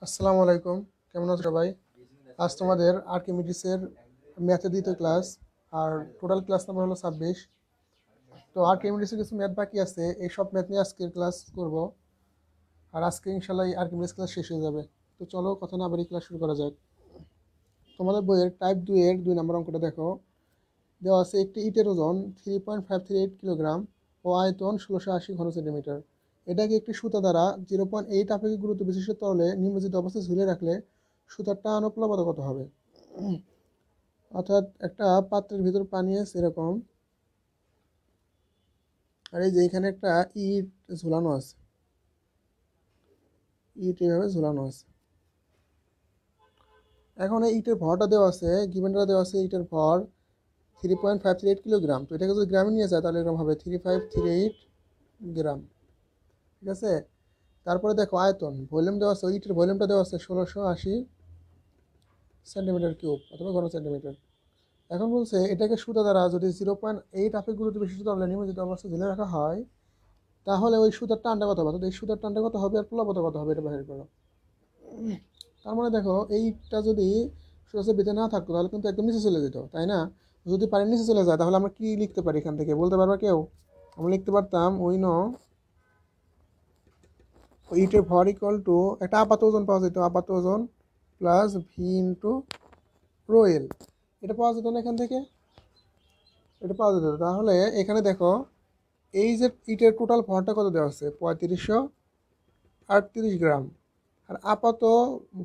আসসালামু আলাইকুম, কেমন আছো সবাই? আজ তোমাদের আর্কিমিডিসের ম্যাথের দ্বিতীয় ক্লাস। আর টোটাল ক্লাস নাম্বার হলো 26। তো আর্কিমিডিসের কিছু ম্যাথ বাকি আছে, এই সব ম্যাথ নিয়ে আজকের ক্লাস করব। আর আজকে ইনশাল্লাহ এই আর্কিমিডিস ক্লাস শেষ হয়ে যাবে। তো চলো কথা না বাড়ি ক্লাস শুরু করা যাক। তোমাদের বইয়ের টাইপ 2 এর 2 নম্বর অঙ্কটা দেখো। দেওয়া আছে একটি ইটের ওজন 3.538 কিলোগ্রাম ও আয়তন 1680 ঘন সেন্টিমিটার। এটাকে একটি সুতা দ্বারা 0.8 আপেক্ষিক গুরুত্ব বিশিষ্ট তরলে নিমজ্জিত অবস্থায় ঝুলিয়ে রাখলে সুতার টান ও প্লবতা কত হবে? অর্থাৎ একটা পাত্রের ভিতর পানি আছে এরকম, আর এই যে এখানে একটা ইট ঝুলানো আছে, ইট এভাবে ঝুলানো আছে। এখন এই ইটের ভরটা দেওয়া আছে, গিভেনটা দেওয়া আছে ইটের ভর 3.538 কিলোগ্রাম। তো এটাকে যদি গ্রামে নিয়ে যায় তাহলে এরকম হবে 3538 গ্রাম। ঠিক আছে, তারপরে দেখো আয়তন ভলিউম দেওয়া আছে, ইটের ভলিউমটা দেওয়া আছে 1680 সেন্টিমিটার কিউব অথবা ঘন সেন্টিমিটার। এখন বলছে এটাকে সুতা দ্বারা যদি 0.8 আপেক্ষিক গুরুত্ব বিশিষ্ট তরলে নিমজ্জিত অবস্থায় ঝুলে রাখা হয় তাহলে ওই সুতার টানটা কত হবে, অর্থাৎ এই সুতার টানটা কত হবে আর প্লবতা কত হবে, এটা বের করো। তার মানে দেখো এইটা যদি সুতার ভিতরে না থাকতো তাহলে কিন্তু একদম নিচে চলে যেত, তাই না? যদি পানির নিচে চলে যায় তাহলে আমরা কি লিখতে পারি এখান থেকে, বলতে পারবা কেউ? আমরা লিখতে পারতাম উই নো ইটের ভর ইকুয়াল টু একটা আপাত ওজন পাওয়া যেত, আপাত ওজন plus V into rho L. এটা পাওয়া যেত না এখান থেকে? এটা পাওয়া যেত। তাহলে এখানে দেখো এই যে ইটের টোটাল ভরটা কত দেওয়া আছে, 3538 গ্রাম। আর আপাত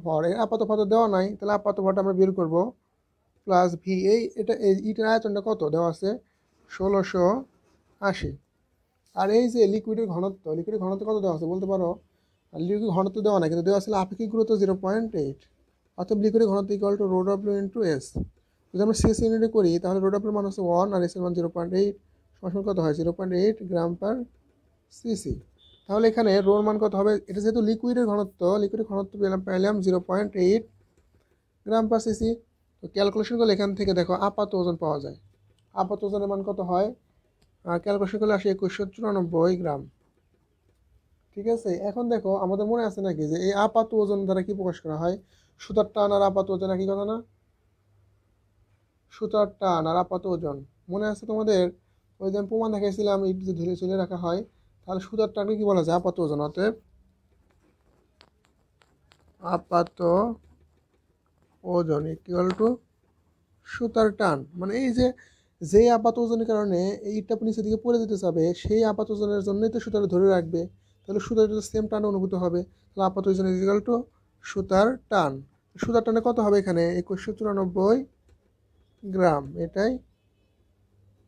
ভর, এই আপাত ভর তো দেওয়া নাই, তাহলে আপাত ভরটা আমরা বের করব প্লাস ভি। এই ইটের আয়তনটা কত দেওয়া আছে, 1680। আর এই যে লিকুইডের ঘনত্ব, লিকুইডের ঘনত্ব কত দেওয়া আছে বলতে পারো? আর লিকুইড ঘনত্ব দেওয়া নাই, কিন্তু দেওয়া ছিল আপেক্ষিক গুরুত্ব 0.8। অর্থাৎ লিকুইডের ঘনত্ব equal to rho W into S. যদি আমরা সিএস ইউনিটে করি তাহলে রো ডব্লিউর মান হচ্ছে 1 আর এস এর মান 0.8, সমান কত হয় 0.8 গ্রাম পার সিসি। তাহলে এখানে রোর মান কত হবে, এটা যেহেতু লিকুইডের ঘনত্ব, লিকুইডের ঘনত্ব পাইলাম 0.8 গ্রাম পার সিসি। তো ক্যালকুলেশন করলে এখান থেকে দেখো আপাত ওজন পাওয়া যায়। আপাত ওজনের মান কত হয়, ক্যালকুলেশন করলে আসে 2194 গ্রাম। ঠিক আছে, এখন দেখো আমাদের মনে আছে নাকি যে এই আপাত ওজন দ্বারা কি প্রকাশ করা হয়? সুতার টান আর আপাত ওজন একই কথা না? সুতার টান আর আপাত ওজন মনে আছে তোমাদের? ওই যে আমি প্রমাণ দেখাইছিলাম ইট যে ধরে ঝুলে রাখা হয়, তাহলে সুতার টানকে কি বলা যায়? আপাত ওজন। অতএব আপাত ওজন ইকুয়াল টু সুতার টান। মানে এই যে যেই আপাত ওজনের কারণে এই ইটটা নিচের দিকে পড়ে যেতে চাবে সেই আপাত ওজনের জন্যই তো সুতাটা ধরে রাখবে, তাহলে সুতার সেম টান অনুভূত হবে। তাহলে আপাত ওজন ইকুয়াল টু সুতার টান। সুতার টানে কত হবে এখানে, 2194 গ্রাম। এটাই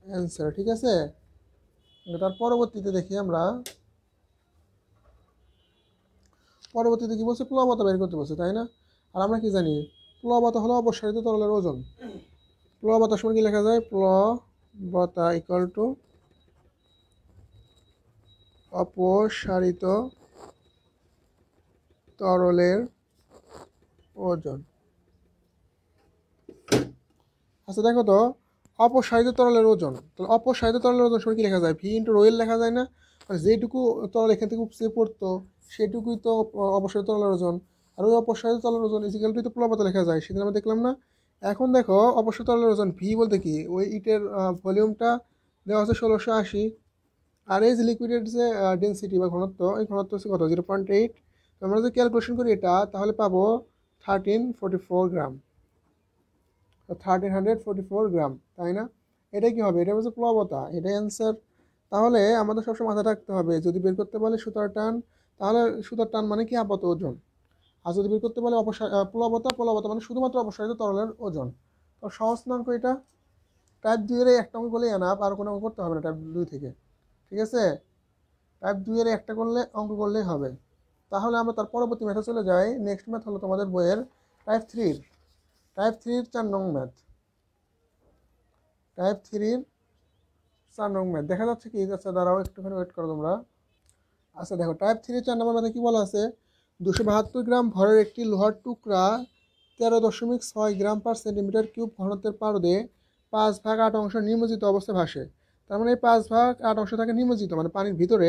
অ্যান্সার। ঠিক আছে, তার পরবর্তীতে দেখি আমরা, পরবর্তীতে কি বলছে, প্লবতা বের করতে বলছে, তাই না? আর আমরা কি জানি, প্লবতা হলো অপসারিত তরলের ওজন। প্লবতার সময় কি লেখা যায়, প্লবতা ইকুয়াল টু অপসারিত তরলের ওজন। আচ্ছা দেখো তো, অপসারিত তরলের ওজন, তাহলে অপসারিত তরলের ওজন সময় কি লেখা যায়, ভি ইন্টু রোয়েল লেখা যায় না? মানে যেটুকু তরল এখান থেকে উপচে পড়তো সেটুকুই তো অপসারিত তরলের ওজন। আর ওই অপসারিত তরলের ওজন ইজিক্যাল টু তো প্লবতা লেখা যায়, সেদিন আমরা দেখলাম না? এখন দেখো অপসারিত তরলের ওজন ভি বলতে কি, ওই ইটের ভলিউমটা দেওয়া হচ্ছে 1680। আর এই যে লিকুইডের যে ডেন্সিটি বা ঘনত্ব, এই ঘনত্ব হচ্ছে কত, 0.8। তো আমরা যদি ক্যালকুলেশন করি এটা তাহলে পাবো 1344 গ্রাম, 1344 গ্রাম, তাই না? এটা কি হবে, এটা হচ্ছে প্লবতা, এটাই অ্যান্সার। তাহলে আমাদের সবসময় মাথায় রাখতে হবে যদি বের করতে বলে সুতার টান, তাহলে সুতার টান মানে কি, আপাত ওজন। আর যদি বের করতে বলে প্লবতা, প্লবতা মানে শুধুমাত্র অপসারিত তরলের ওজন। তো সহজ অঙ্ক এটা, টাইপ 2 এর একটা অঙ্ক করলেই এনাফ, আর কোনো অঙ্ক করতে হবে না টাইপ 2 থেকে। ঠিক আছে, টাইপ 2 এর একটা করলে অঙ্ক করলেই হবে। তাহলে আমরা তার পরবর্তী ম্যাথে চলে যাই। নেক্সট ম্যাথ হলো তোমাদের বইয়ের টাইপ 3 এর 4 নং ম্যাথ। টাইপ 3 4 নং ম্যাথ দেখা যাচ্ছে কি, আচ্ছা দাঁড়াও একটুখানি ওয়েট করো তোমরা। আচ্ছা দেখো টাইপ 3 4 নম্বর ম্যাথে কি বলা আছে, 272 গ্রাম ভরের একটি লোহার টুকরা 13.6 গ্রাম পার সেন্টিমিটার কিউব ঘনত্বের পারদে 5/8 অংশ নিমজ্জিত অবস্থায় ভাসে। তার মানে এই 5/8 অংশ থাকে নিমজ্জিত মানে পানির ভিতরে,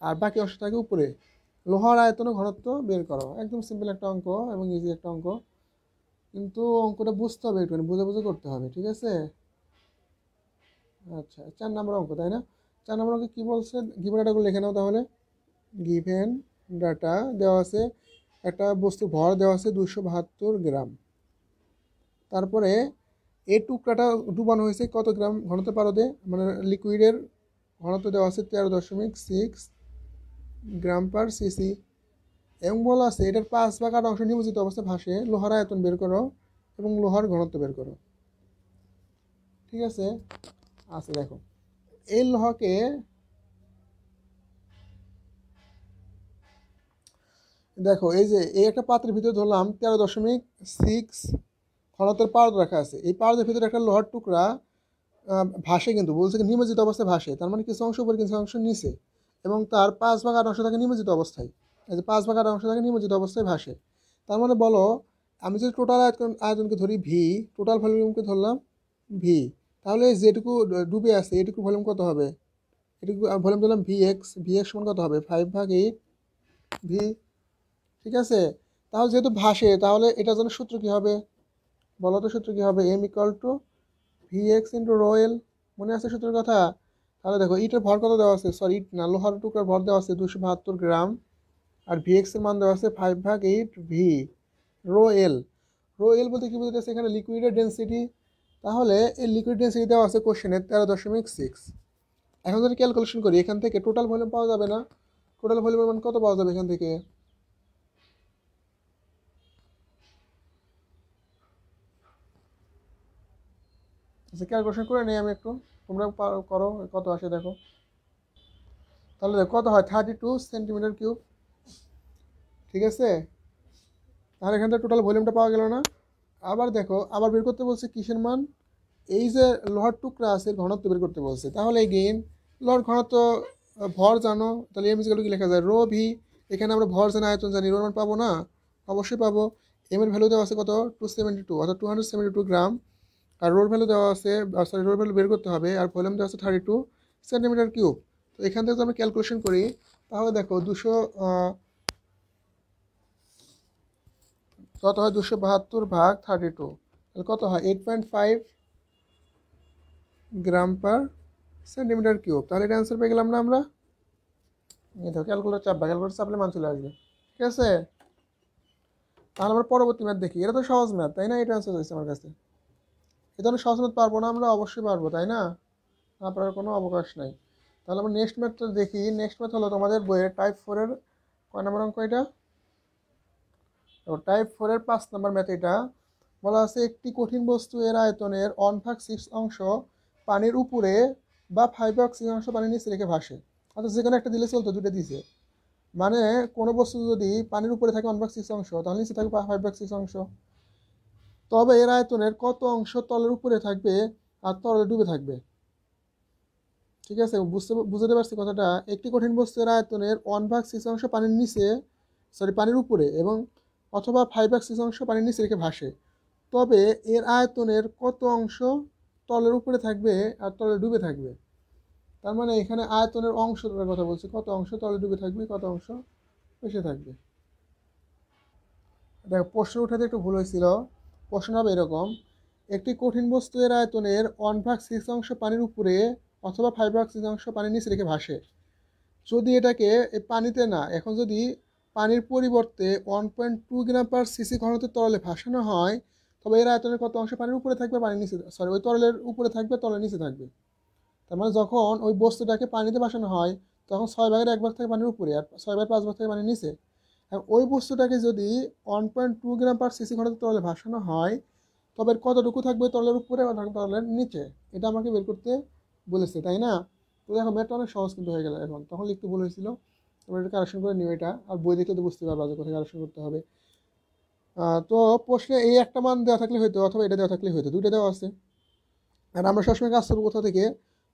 আর বাকি অংশ থাকে উপরে। লোহার আয়তন ও ঘনত্ব বের করো। একদম সিম্পল একটা অঙ্ক এবং ইজি একটা অঙ্ক, কিন্তু অঙ্কটা বুঝতে হবে, একটু বুঝে বুঝে করতে হবে, ঠিক আছে? আচ্ছা, 4 নম্বর অঙ্ক, তাই না? 4 নম্বর অঙ্কে কী বলছে, গিভেন ডাটাগুলো লিখে নাও তাহলে। গিভেন ডাটা দেওয়া আছে, একটা বস্তু ভর দেওয়া আছে 272 গ্রাম। তারপরে এই টুকরাটা ডুবানো হয়েছে কত গ্রাম ঘনত্ব পারদে, মানে লিকুইডের ঘনত্ব দেওয়া আছে 13.6 গ্রাম পার সিসি। এবং বলা আছে এটার 5/8 অংশ নিমজ্জিত অবস্থায় ভাসে, লোহার আয়তন বের করো এবং লোহার ঘনত্ব বের করো। ঠিক আছে? আচ্ছা দেখো, এই লোহাকে দেখো, এই যে এই একটা পাত্রের ভিতরে ধরলাম 13.6 ঘনত্বের পারদ রাখা আছে। এই পারদের ভিতরে একটা লোহার টুকরা ভাসে, কিন্তু বলছে কি নিমজ্জিত অবস্থায় ভাসে, তার মানে কিছু অংশ উপরে কিছু অংশ নিচে, এবং তার 5/8 অংশ থাকে নিমজ্জিত অবস্থায়। এই যে 5/8 অংশ থাকে নিমজ্জিত অবস্থায় ভাসে। তার মানে বলো, আমি যদি টোটাল আয়তনকে ধরি ভি, টোটাল ভলিউমকে ধরলাম ভি, তাহলে যেটুকু ডুবে আছে এটুকু ভলিউম কত হবে? এটুকু ভলিউম ধরলাম ভি এক্স সমান কত হবে? 5/8 ভি। ঠিক আছে? তাহলে যেহেতু ভাসে, তাহলে এটার জন্য সূত্র কী হবে বলো তো? সূত্র কী হবে? M equal to V X into rho L. মনে আছে সূত্রের কথা? তাহলে দেখো, ইটের ভর কত দেওয়া আছে, সরি ইট না, লোহার টুকরার ভর দেওয়া আছে 272 গ্রাম, আর ভি এক্স এর মান দেওয়া আছে 5/8 V. Rho L, rho L বলতে কী বোঝাচ্ছে এখানে? লিকুইডের ডেন্সিটি। তাহলে এই লিকুইড ডেন্সিটি দেওয়া আছে কোশ্চেনে 13.6। এখন যদি ক্যালকুলেশন করি, এখান থেকে টোটাল ভলিউম পাওয়া যাবে না? টোটাল ভলিউমের মান কত পাওয়া যাবে এখান থেকে? আচ্ছা, ক্যালকুলেশন করে নেই আমি একটু, তোমরা করো কত আসে দেখো। তাহলে দেখো কত হয়, 32 সেন্টিমিটার কিউব। ঠিক আছে? তাহলে এখান থেকে টোটাল ভলিউমটা পাওয়া গেল না? আবার দেখো, আবার বের করতে বলছে কিসের মান? এই যে লোহার টুকরা আছে ঘনত্ব বের করতে বলছে। তাহলে এগেইন লোহার ঘনত্ব, ভর জানো, তাহলে এম ইকুয়াল টু কি লেখা যায়? Rho V. এখানে আমরা ভর জানি, আয়তন জানি, রোর মান পাবো না? অবশ্যই পাবো। এম এর ভ্যালু দেওয়া আছে কত? 272, অর্থাৎ 272 গ্রাম। আর রোর ভ্যালু দেওয়া আছে, সরি রোর ভ্যালু বের করতে হবে, আর ভলিউম দেওয়া আছে 32 সেন্টিমিটার কিউব। তো এখান থেকে যদি আমরা ক্যালকুলেশন করি, তাহলে দেখো 200 কত হয়? 272/32, তাহলে কত হয়? 8.5 গ্রাম পার সেন্টিমিটার কিউব। তাহলে এটা অ্যান্সার পেয়ে গেলাম না আমরা? এই দেখো, ক্যালকুলেটর চাপবা, ক্যালকুলেটর চাপলে মান চলে আসবে। ঠিক আছে? তাহলে আমরা পরবর্তী ম্যাথ দেখি। এটা তো সহজ ম্যাথ, তাই না? এটা অ্যান্সার হয়েছে আমার কাছে। এই ধরনের সহজ ম্যাথ পারবো না আমরা? অবশ্যই পারবো, তাই না? না পারার কোনো অবকাশ নাই। তাহলে আমরা নেক্সট ম্যাথটা দেখি। নেক্সট ম্যাথ হলো তোমাদের বইয়ের টাইপ 4-এর কয় নম্বর অঙ্ক এটা? টাইপ 4-এর 5 নম্বর ম্যাথ এটা। বলা আছে একটি কঠিন বস্তু এর আয়তনের 1/6 অংশ পানির উপরে বা 5/6 অংশ পানির নিচে রেখে ভাসে। অর্থাৎ যেখানে একটা দিলে চলতো, দুটো দিছে। মানে কোনো বস্তু যদি পানির উপরে থাকে 1/6 অংশ, তাহলে নিচে থাকবে 5/6 অংশ। তবে এর আয়তনের কত অংশ তলের উপরে থাকবে আর তলে ডুবে থাকবে? ঠিক আছে? বুঝতে পারছি কথাটা? একটি কঠিন বস্তুর আয়তনের 1/6 অংশ পানির নিচে, সরি পানির উপরে, এবং অথবা 5/6 অংশ পানির নিচে রেখে ভাসে। তবে এর আয়তনের কত অংশ তলের উপরে থাকবে আর তলে ডুবে থাকবে? তার মানে এখানে আয়তনের অংশটার কথা বলছে, কত অংশ তলে ডুবে থাকবে, কত অংশ ভেসে থাকবে। দেখো, প্রশ্ন উঠাতে একটু ভুল হয়েছিল। প্রশ্ন হবে এরকম: একটি কঠিন বস্তু এর আয়তনের 1/6 অংশ পানির উপরে অথবা 5/6 অংশ পানির নিচে রেখে ভাসে। যদি এটাকে পানিতে না, এখন যদি পানির পরিবর্তে 1.2 গ্রাম পার সিসি ঘনত্বের তরলে ভাসানো হয়, তবে এর আয়তনের কত অংশ পানির উপরে থাকবে, পানির নিচে, সরি ওই তরলের উপরে থাকবে, তরলের নিচে থাকবে? তার মানে যখন ওই বস্তুটাকে পানিতে ভাসানো হয়, তখন 6/1 থাকে পানির উপরে, আর 6/5 থাকে পানির নিচে। আর ওই বস্তুটাকে যদি 1.2 গ্রাম পার সিসি ঘনত্বের তরলে ভাসানো হয়, তবে কতটুকু থাকবে তরলের উপরে আর তরলের নিচে? এটা আমাকে বের করতে বলেছে, তাই না? তো দেখো, ম্যাথটা অনেক সহজ কিন্তু হয়ে গেল। এখন তখন লিখতে ভুল হয়েছিল, তোমরা এটা কারেকশন করে নিও। এটা আর বই দেখলে তো বুঝতে পারবা যে কোথায় কারেকশন করতে হবে। তো প্রশ্নে এই একটা মান দেওয়া থাকলে হয়তো, অথবা এটা দেওয়া থাকলে হয়তো, দুটো দেওয়া আছে। আর আমরা সবসময় কাজ করবো কোথা থেকে?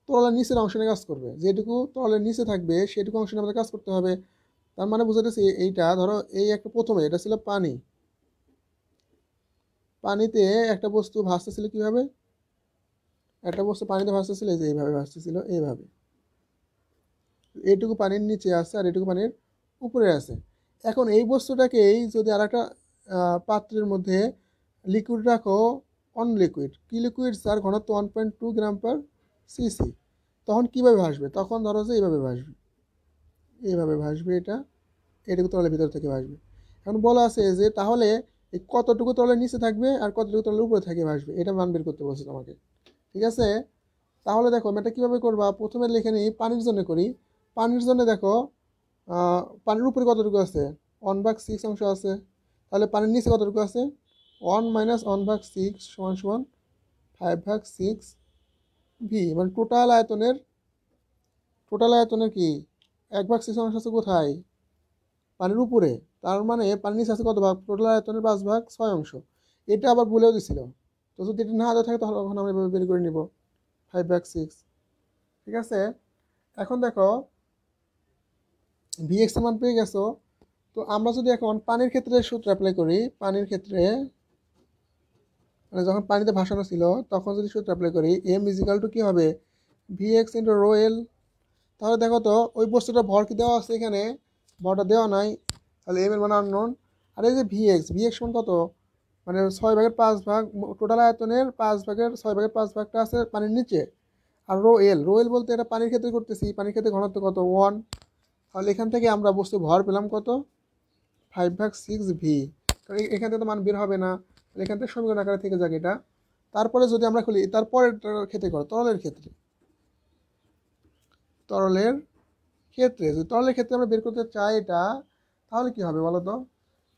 তরলের নিচের অংশ নিয়ে কাজ করবে। যেটুকু তরলের নিচে থাকবে সেটুকু অংশ নিয়ে আমাদের কাজ করতে হবে। তার মানে বুঝাতেছি, এইটা ধরো, এই একটা প্রথমে এটা ছিল পানি। পানিতে একটা বস্তু ভাসতেছিল কিভাবে? একটা বস্তু পানিতে ভাসতেছিল এই যে এইভাবে ভাসতেছিল, এইভাবে। এইটুকু পানির নিচে আছে আর এটুকু পানির উপরে আছে। এখন এই বস্তুটাকেই যদি আর একটা পাত্রের মধ্যে লিকুইড রাখো, অন লিকুইড, কি লিকুইড স্যার, ঘনত্ব 1.2 গ্রাম পার সিসি, তখন কীভাবে ভাসবে? তখন ধরো যে এইভাবে ভাসবে, এইভাবে ভাসবে, এটুকু তরলের ভিতর থেকে ভাসবে। এখন বলা আছে যে তাহলে এই কতটুকু তরলের নিচে থাকবে আর কতটুকু তরলের উপরে থেকে ভাসবে, এটা মান বের করতে বলছে তোমাকে। ঠিক আছে, তাহলে দেখো এটা কীভাবে করবা, প্রথমে লিখে নিই পানির জন্য করি। পানির জন্য দেখো পানির উপরে কতটুকু আছে, 1/6 অংশ আছে, তাহলে পানির নিচে কতটুকু আছে, 1 - 1/6 = 5/6 ভি, মানে টোটাল আয়তনের কি 1/6 অংশ আছে কোথায়, পানির উপরে। তার মানে পানির নিচে আছে কত ভাগ, টোটাল আয়তনের 5/6 অংশ। এটা আবার বলেও দিছিল, তো যদি এটা না দেওয়া থাকে তাহলে তখন আমরা এভাবে বের করে নিব 5/6। ঠিক আছে, এখন দেখো ভিএক্স এর মান পেয়ে গেছো। তো আমরা যদি এখন পানির ক্ষেত্রে সূত্র অ্যাপ্লাই করি, পানির ক্ষেত্রে মানে যখন পানিতে ভাসানো ছিল তখন যদি সূত্র অ্যাপ্লাই করি, এম ইজিক্যাল টু কী হবে, ভিএক্স ইন্টু রো এল। তাহলে দেখো তো ওই বস্তুটা ভর কি দেওয়া আছে, এখানে ভরটা দেওয়া নাই, তাহলে এম এর মান আননোন। আর এই যে ভিএক্স সমান কত, মানে 6/5 টোটাল আয়তনের 6/5 আছে পানির নিচে। আর রো এল বলতে এটা পানির ক্ষেত্রে করতেছি, পানির ক্ষেত্রে ঘনত্ব কত 1। তাহলে এখান থেকে আমরা বস্তু ভর পেলাম কত, 5/6 ভি। এখান থেকে তো মান বের হবে না, এখান থেকে সমীকরণ আকারে থেকে যাক এটা। তারপরে যদি আমরা খুলি তারপরে ক্ষেত্রে করো, তরলের ক্ষেত্রে যদি তরলের ক্ষেত্রে আমরা বের করতে চাই এটা, তাহলে কি হবে বলো তো,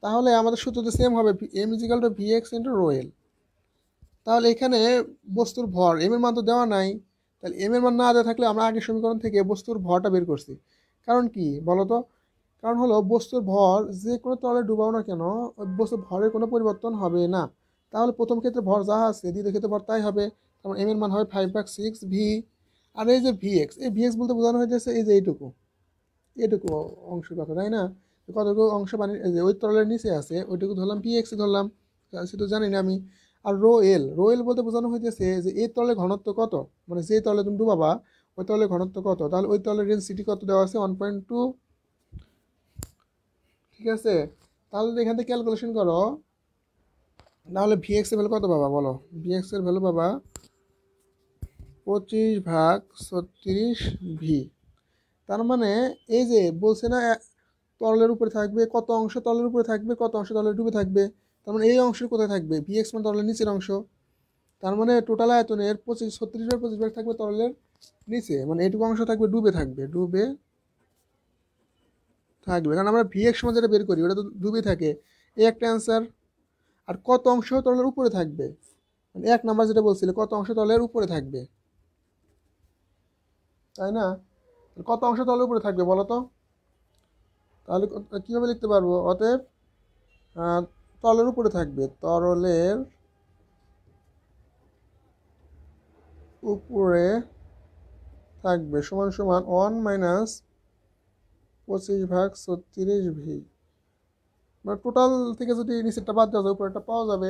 তাহলে আমাদের সূত্র তো সেম হবে, M is equal to VX into rho L. তাহলে এখানে বস্তুর ভর এম এর মান তো দেওয়া নাই, তাহলে এম এর মান না দেওয়া থাকলে আমরা আগের সমীকরণ থেকে বস্তুর ভরটা বের করছি। কারণ কি বলো তো, কারণ হলো বস্তুর ভর যে কোনো তলে ডুবাও না কেন ওই বস্তুর ভরের কোনো পরিবর্তন হবে না। তাহলে প্রথম ক্ষেত্রে ভর যা আছে দ্বিতীয় ক্ষেত্রে ভর তাই হবে, তারপর এম এর মান হবে 5/6 ভি। আর এই যে ভিএক্স, এই ভিএক্স বলতে বোঝানো হয়েছে এই যে এইটুকু অংশের কথা, তাই না? কতটুকু অংশ পানি ওই তরলের নিচে আছে ওইটুকু ধরলাম ভিএক্স ধরলাম, সেটা জানি না আমি। আর রো এল বলতে বোঝানো হইতেছে যে এই তলের ঘনত্ব কত, মানে যে তলে তুমি ডুবাবা ওই তলের ঘনত্ব কত, তাহলে ওই তলের ডেনসিটি কত দেওয়া আছে 1.2। ঠিক আছে, তাহলে যদি এখান থেকে ক্যালকুলেশন করো তাহলে ভিএক্স এর ভ্যালু কত পাবা বলো, ভিএক্স এর ভ্যালু পাবা 25/36 ভি। তার মানে এই যে বলছে না তরলের উপরে থাকবে কত অংশ, তরলের উপরে থাকবে কত অংশ তরলের ডুবে থাকবে, তার মানে এই অংশ কোথায় থাকবে, ভিএক্স মানে তরলের নিচের অংশ। তার মানে টোটাল আয়তনের 36/25 থাকবে তরলের নিচে, মানে এইটুকু অংশ থাকবে ডুবে থাকবে, কারণ আমরা ভিএক্স সমান যেটা বের করি ওটা তো ডুবে থাকে, এই একটা অ্যান্সার। আর কত অংশ তরলের উপরে থাকবে, মানে 1 নাম্বার যেটা বলছিল কত অংশ তরলের উপরে থাকবে, তাই না? কত অংশ তরলের উপরে থাকবে বলো তো, তাহলে কীভাবে লিখতে পারবো, অতএব তরলের উপরে থাকবে, তরলের উপরে থাকবে সমান সমান 1 - 25/36 ভি। মানে টোটাল থেকে যদি নিচেরটা বাদ দেওয়া যায় উপরেরটা পাওয়া যাবে,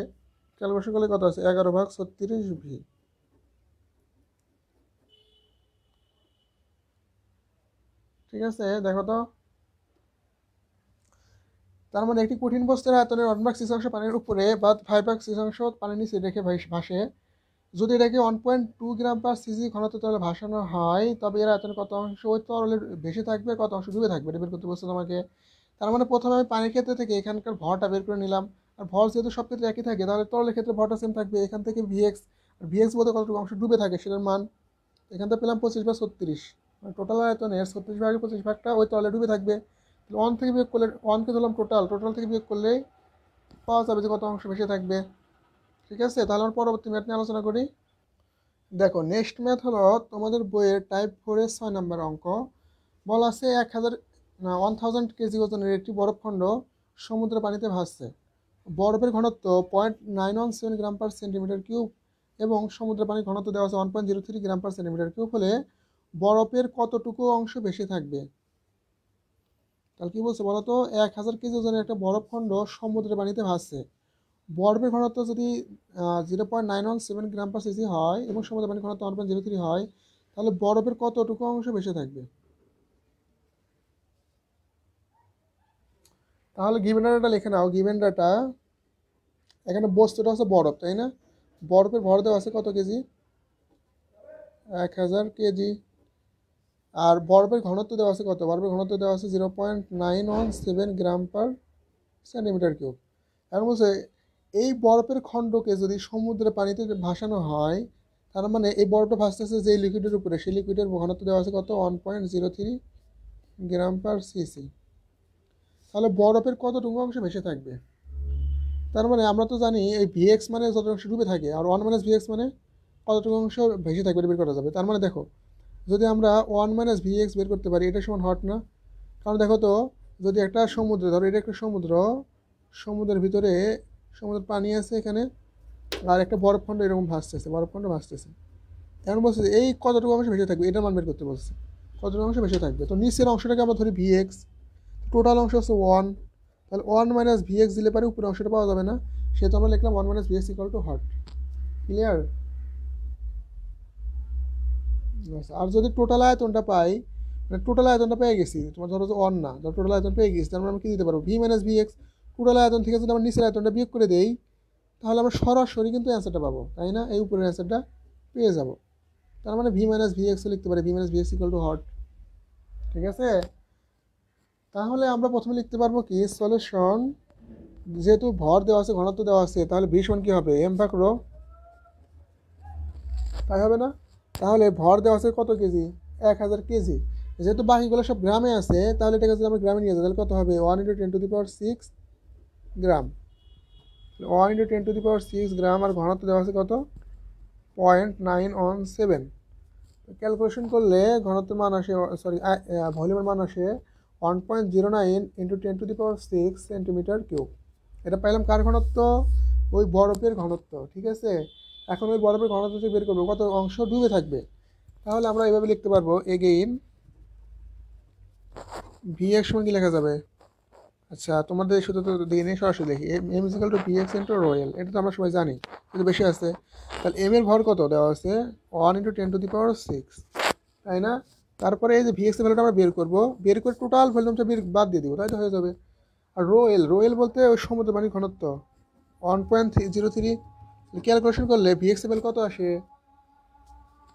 ক্যালকুলেশন করলে কত আছে 11/36 ভি। ঠিক আছে, দেখো তো, তার মানে একটি কঠিন বস্তুর আয়তনের 1/6 অংশ পানির উপরে বা 5/6 অংশ পানির নিচে রেখে ভাসে, যদি এটাকে 1.2 গ্রাম পার সিসি ঘনত্ব তরলে ভাসানো হয় তবে এর আয়তনে কত অংশ ওই তরলের বেশি থাকবে কত অংশ ডুবে থাকবে, এটা বের করতে বলছে তোমাকে। তার মানে প্রথমে আমি পানির ক্ষেত্রে থেকে এখানকার ভরটা বের করে নিলাম, আর ভর যেহেতু সব ক্ষেত্রে একই থাকে তাহলে তরলের ক্ষেত্রে ভরটা সেম থাকবে, এখান থেকে ভিএক্স বলতে কতটুকু অংশ ডুবে থাকে সেটার মান, এখান থেকে পেলাম 25/36, মানে টোটাল আয়তনের 36/25 ওই তরলে ডুবে থাকবে। 1 থেকে বিয়োগ করলে, 1কে ধরলাম টোটাল থেকে বিয়োগ করলে পাওয়া যাবে যে কত অংশ বেশি থাকবে। ঠিক আছে, তাহলে আমরা পরবর্তী ম্যাথ নিয়ে আলোচনা করি। দেখো নেক্সট ম্যাথ হলো তোমাদের বইয়ের টাইপ 4-এর 6 নম্বর অঙ্ক। বলা আছে 1000 কেজি ওজনের একটি বরফখণ্ড সমুদ্র পানিতে ভাসছে, বরফের ঘনত্ব 0.917 গ্রাম পার সেন্টিমিটার কিউব এবং সমুদ্র পানির ঘনত্ব দেওয়া আছে 1.03 গ্রাম পার সেন্টিমিটার কিউব হলে বরফের কতটুকু অংশ বেশি থাকবে। তাহলে কি বলছে বলতো, 1000 কেজি ওজনের একটা বরফখণ্ড সমুদ্রের পানিতে ভাসছে, বরফের ঘনত্ব যদি 0.917 গ্রাম পার সিসি হয় এবং সমুদ্র পানির ঘনত্ব 1.03 হয়, তাহলে বরফের কতটুকু অংশ বেশি থাকবে। তাহলে গিভেন ডাটাটা লিখে নাও। গিভেন ডাটা, এখানে বস্তুটা হচ্ছে বরফ, তাই না? বরফের ভর দেওয়া আছে কত কেজি? 1000 কেজি। আর বরফের ঘনত্ব দেওয়া আছে কত? বরফের ঘনত্ব দেওয়া আছে 0.917 গ্রাম পার সেন্টিমিটার কিউব। এখন বলছে এই বরফের খণ্ডকে যদি সমুদ্রের পানিতে ভাসানো হয়, তার মানে এই বরফটা ভাসতেছে যে লিকুইডের উপরে, সেই লিকুইডের ঘনত্ব দেওয়া আছে কত? 1.03 গ্রাম পার সিসি। তাহলে বরফের কতটুকু অংশ ভেসে থাকবে? তার মানে আমরা তো জানি এই ভিএক্স মানে যত অংশ ডুবে থাকে, আর 1 - ভিএক্স মানে কতটুকু অংশ ভেসে থাকবে বের করা যাবে। তার মানে দেখো, যদি আমরা 1 - ভিএক্স বের করতে পারি, এটা সমান হট না? কারণ দেখো তো, যদি একটা সমুদ্র, ধরো এটা একটা সমুদ্র, সমুদ্রের ভিতরে সমুদ্রের পানি আছে এখানে, আর একটা বরফখণ্ড এরকম ভাসতেছে, বরফখণ্ড ভাসতেছে। এখন বলছে যে এই কতটুকু অংশ ভেসে থাকবে, এটার মান বের করতে বলছে। কতটুকু অংশ ভেসে থাকবে? তো নিচের অংশটাকে আমরা ধরি ভিএক্স, টোটাল অংশ হচ্ছে 1। তাহলে 1 - ভিএক্স দিলে পারে উপরের অংশটা পাওয়া যাবে না, সেহেতু আমরা লিখলাম 1 - VX equal to hot. Clear? আর যদি টোটাল আয়তনটা পাই, মানে টোটাল আয়তনটা পেয়ে গেছি, তোমার ধরো যে 1 না, ধরো টোটাল আয়তন পেয়ে গেছি, তার মানে আমরা কী দিতে পারবো? V - VX. টোটাল আয়তন থেকে যদি আমরা নিচের আয়তনটা বিয়োগ করে দেই, তাহলে আমরা সরাসরি কিন্তু অ্যান্সারটা পাবো, তাই না? এই উপরের অ্যান্সারটা পেয়ে যাব। তার মানে V - ভিএক্স লিখতে পারি, V - VX equal to hot. ঠিক আছে? তাহলে আমরা প্রথমে লিখতে পারবো কি, সলিউশন, যেহেতু ভর দেওয়া আছে, ঘনত্ব দেওয়া আছে, তাহলে ভি সমান কী হবে? এম ভাগ রো, তাই হবে না? তাহলে ভর দেওয়া আছে কত কেজি? 1000 কেজি। যেহেতু বাকিগুলো সব গ্রামে আছে, তাহলে এটাকে যদি আমরা গ্রামে নিয়ে যাই, তাহলে কত হবে? 1 × 10⁶ গ্রাম। 1 × 10⁶ গ্রাম, আর ঘনত্ব দেওয়া আছে কত? 0.917। ক্যালকুলেশন করলে ঘনত্বের মান আসে, সরি ভলিউমের মান আসে 1.09 × 10⁶ সেন্টিমিটার কিউব। এটা পাইলাম কার ঘনত্ব? ওই বরফের ঘনত্ব। ঠিক আছে? এখন ওই বরফের ঘনত্ব থেকে বের করবো কত অংশ ডুবে থাকবে। তাহলে আমরা এভাবে লিখতে পারবো, এগেইন ভিএক্স সমান কি লেখা যাবে? আচ্ছা, তোমাদের শুধু তো দিনে সরাসরি দেখি, M is equal to VX into rho L, এটা তো আমরা সবাই জানি, কিন্তু বেশি আছে। তাহলে এম এর ভর কত দেওয়া আছে? 1 × 10⁶, তাই না? তারপরে এই যে ভিএক্স এর ভ্যালুটা আমরা বের করবো, বের করে টোটাল ভলিউমটা বাদ দিয়ে দিব, তাই তো হয়ে যাবে। আর রোয়েল বলতে ওই সমুদ্র পানির ঘনত্ব 1.03। ক্যালকুলেশন করলে ভিএক্স এর ভ্যালু কত আসে?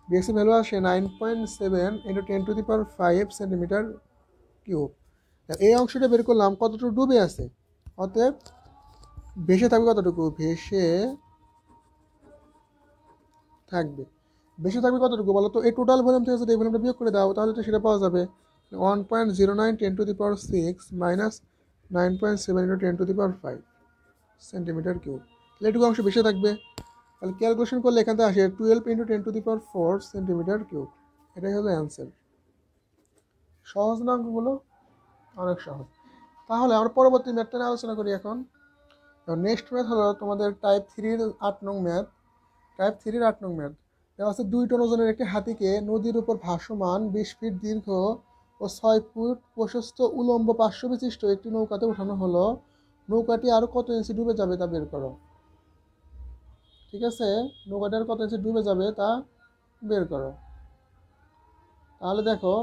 ভিএক্স এর ভ্যালু আসে 9.7 × 10⁵ সেন্টিমিটার কিউব। এই অংশটা বের করলাম কতটুকু ডুবে আছে, অতএব ভেসে থাকবে কতটুকু? ভেসে থাকবে কতটুকু বলো তো? এই টোটাল ভলিউম থেকে যদি এই ভলিউমটা বিয়োগ করে দাও, তাহলে তো সেটা পাওয়া যাবে 1.09 × 10⁶ - 9.7 × 10⁵ সেন্টিমিটার কিউব। তাহলে এটুকু অংশ ভেসে থাকবে। তাহলে ক্যালকুলেশন করলে এখান থেকে আসে 12 × 10⁴ সেন্টিমিটার কিউব। এটাই হলো অ্যান্সার। সহজ না অঙ্কগুলো? অনেক সহজ। তাহলে আমরা পরবর্তী ম্যাথটা নিয়ে আলোচনা করি এখন। নেক্সট ম্যাথ হলো তোমাদের টাইপ 3-র 8 নং ম্যাথ। টাইপ 3-র 8 নং ম্যাথ দেওয়া আছে 2 টন ওজনের একটি হাতিকে নদীর উপর ভাসমান 20 ফিট দীর্ঘ ও 6 ফুট প্রশস্ত উলম্ব 500 বিশিষ্ট একটি নৌকাতে উঠানো হলো। নৌকাটি আরও কত ইঞ্চি ডুবে যাবে তা বের করো। ঠিক আছে? নৌকাটি আর কত ইঞ্চি ডুবে যাবে তা বের করো। তাহলে দেখো,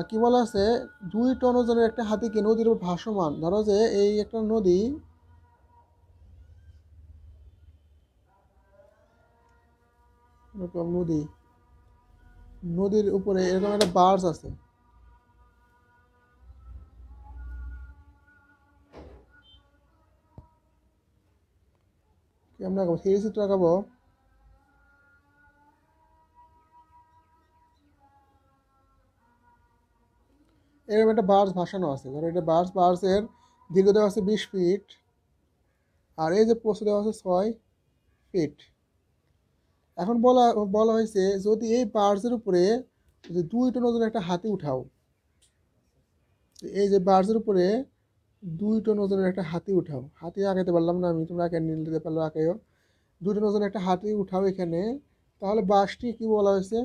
কি বলা আছে? 2 টন ওজনের একটা হাতিকে নদীর উপর ভাসমান, ধরো যে এই একটা নদী, নদীর উপরে এরকম একটা বার্জ আছে। কেমন আঁকাবো? 3D চিত্র আঁকাবো। এরকম একটা বার্জ ভাসানো আছে, ধরো এটা বার্জের দীর্ঘ দেওয়া আছে 20 ফিট, আর এই যে প্রস্থ দেওয়া আছে 6 ফিট। এখন বলা হয়েছে যদি এই বার্জের উপরে যদি 2 টন ওজনের একটা হাতি উঠাও, এই যে বার্জের উপরে 2 টন ওজনের একটা হাতি উঠাও, হাতি আঁকাইতে পারলাম না আমি, তোমরা আঁকে নিতে পারলো, আঁকাইও। 2 টন ওজনের একটা হাতি উঠাও এখানে, তাহলে বাসটি কি বলা হয়েছে?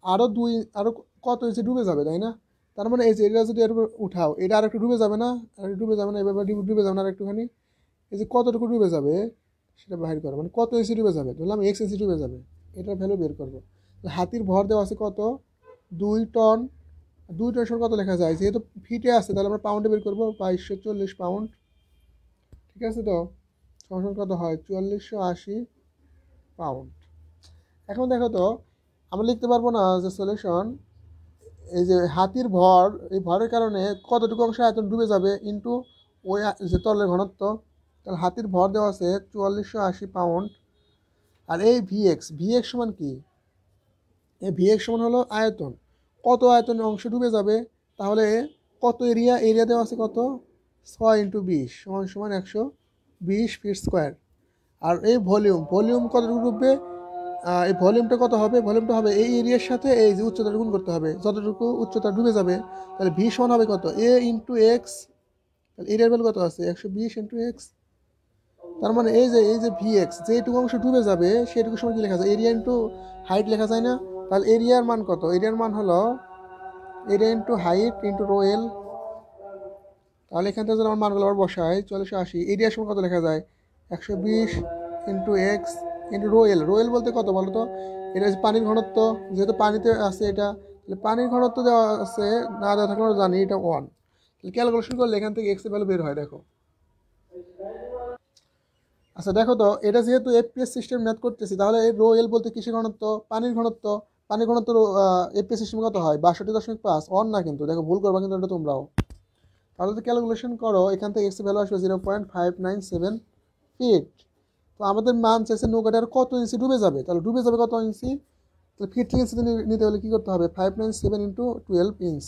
আরও কত ইঞ্চি ডুবে যাবে, তাই না? তার মানে এই যে এটা যদি এর উপর উঠাও, এটা আর একটু ডুবে যাবে না? আর ডুবে যাবে না? এভাবে ডুবে যাবে না আর একটুখানি? এই যে কতটুকু ডুবে যাবে সেটা বাহির করো, মানে কত ইঞ্চি ডুবে যাবে, ধরলাম x ইঞ্চি ডুবে যাবে, এটার ভ্যালু বের করবো। হাতির ভর দেওয়া আছে কত? 2 টন, 2 টন কত লেখা যায়, যেহেতু ফিটে আছে তাহলে আমরা পাউন্ডে বের করবো, 2240 পাউন্ড। ঠিক আছে, তো সমান কত হয়, 4480 পাউন্ড। এখন দেখো তো আমরা লিখতে পারবো না যে সলিউশন, এই যে হাতির ভর, এই ভরের কারণে কতটুকু অংশ আয়তন ডুবে যাবে ইন্টু ওই যে তরলের ঘনত্ব। তাহলে হাতির ভর দেওয়া আছে 4480 পাউন্ড। আর এই ভিএক্স সমান কি, এই ভিএক্স সমান হলো আয়তন, কত আয়তনের অংশ ডুবে যাবে, তাহলে কত এরিয়া দেওয়া আছে কত, 6 × 20 সমান সমান 120 ফিট স্কোয়ার। আর এই ভলিউম কতটুকু ডুববে, এই ভলিউমটা কত হবে, ভলিউমটা হবে এই এরিয়ার সাথে এই যে উচ্চতা গুণ করতে হবে, যতটুকু উচ্চতা ডুবে যাবে। তাহলে ভি সমান হবে কত, এ ইন্টু এক্স। তাহলে এরিয়ার ভ্যালু কত আছে, 120 × এক্স। তার মানে এই যে ভিএক্স, যেটুকু অংশ ডুবে যাবে সেটুকু সময় কি লেখা যায়, এরিয়া ইন্টু হাইট লেখা যায় না। তাহলে এরিয়ার মান কত, এরিয়ার মান হলো area into height into rho L. তাহলে এখান থেকে যদি আমার মানগুলো আবার বসাই, 4480, এরিয়ার সময় কত লেখা যায়, 120 × এক্স ইন্টু রো এল বলতে কত বলো তো, এটা হচ্ছে পানির ঘনত্ব, যেহেতু পানিতে আছে এটা, তাহলে পানির ঘনত্ব দেওয়া আছে, না দেওয়া থাকলে আমরা জানি এটা 1। তাহলে ক্যালকুলেশন করলে এখান থেকে এক্স এর ভ্যালু বের হয়, দেখো। আচ্ছা দেখো তো, এটা যেহেতু এফপিএস সিস্টেম ম্যাথ করতেছি, তাহলে এই রো এল বলতে কিসের ঘনত্ব, পানির ঘনত্ব। পানির ঘনত্ব এফপিএস সিস্টেম কত হয়, 62.5, অন না কিন্তু, দেখো ভুল করবা কিন্তু এটা তোমরাও। তাহলে তো ক্যালকুলেশন করো, এখান থেকে এক্স এর ভ্যালু আসবে 0.597 ফিট। তো আমাদের মান চাইছে নৌকাটা আর কত ইঞ্চি ডুবে যাবে, তাহলে ডুবে যাবে কত ইঞ্চি, তাহলে ফিট থেকে ইঞ্চিতে নিতে হলে কী করতে হবে, 597 × 12 ইঞ্চ।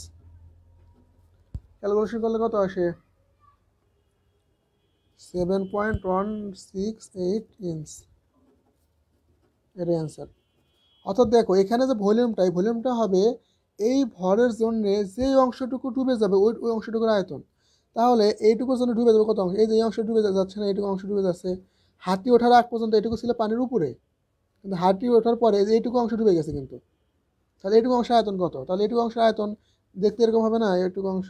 ক্যালকুলেশন করলে কত আসে, 7.168 ইঞ্চ, এর অ্যান্সার। অর্থাৎ দেখো এখানে যে ভলিউমটা, এই ভলিউমটা হবে এই ভরের জন্য যেই অংশটুকু ডুবে যাবে ওই অংশটুকুর আয়তন। তাহলে এইটুকুর জন্য ডুবে যাবে কত অংশ, এই যে এই অংশ ডুবে যাচ্ছে না, এইটুকু অংশ ডুবে যাচ্ছে। হাতি ওঠার আগ পর্যন্ত এটুকু ছিল পানির উপরে, কিন্তু হাতি ওঠার পরে যে এইটুকু অংশ ডুবে গেছে কিন্তু। তাহলে এইটুকু অংশের আয়তন কত, তাহলে এইটুকু অংশের আয়তন দেখতে এরকম হবে না, এইটুকু অংশ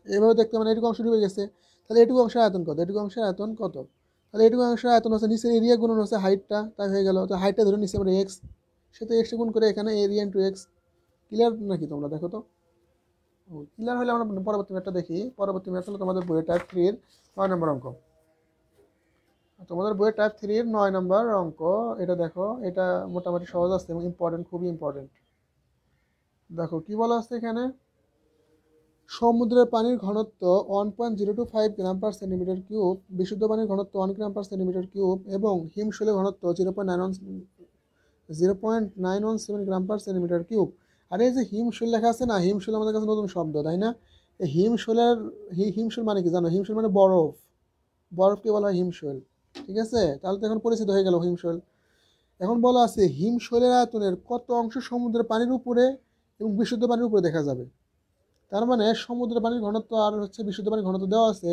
এইভাবে দেখতে, মানে এইটুকু অংশ ডুবে গেছে। তাহলে এইটুকু অংশের আয়তন কত, এইটুকু অংশের আয়তন কত, তাহলে এইটুকু অংশের আয়তন হচ্ছে নিচের এরিয়া গুণন হচ্ছে হাইটটা, তাই হয়ে গেল। তো হাইটটা ধরে নিচে আমরা এক্স, সেটা এক্স গুণ করে এখানে এরিয়া ইন্টু এক্স। ক্লিয়ার নাকি তোমরা, দেখো তো। ক্লিয়ার হলে আমরা পরবর্তী ম্যাথটা দেখি। পরবর্তী ম্যাথ হলো তোমাদের বইয়ের টাইপ 3-এর 9 নম্বর অঙ্ক। তোমাদের বইয়ের টাইপ 3-এর 9 নম্বর অঙ্ক, এটা দেখো, এটা মোটামুটি সহজ আছে এবং ইম্পর্টেন্ট, খুবই ইম্পর্টেন্ট। দেখো কি বলা আছে এখানে, সমুদ্রের পানির ঘনত্ব 1.025 গ্রাম পার সেন্টিমিটার কিউব, বিশুদ্ধ পানির ঘনত্ব 1 গ্রাম পার সেন্টিমিটার কিউব এবং হিমশৈলের ঘনত্ব 0.917 গ্রাম পার সেন্টিমিটার কিউব। আর এই যে হিমশৈল লেখা আছে না, হিমশৈল আমাদের কাছে নতুন শব্দ, তাই না। এই হিমশৈল মানে কি জানো, হিমশৈল মানে বরফ, বরফকে বলা হয় হিমশৈল। ঠিক আছে, তাহলে তো এখন পরিচিত হয়ে গেল হিমশৈল। এখন বলা আছে হিমশৈলের আয়তনের কত অংশ সমুদ্রের পানির উপরে এবং বিশুদ্ধ পানির উপরে দেখা যাবে। তার মানে সমুদ্রের পানির ঘনত্ব আর হচ্ছে বিশুদ্ধ পানির ঘনত্ব দেওয়া আছে,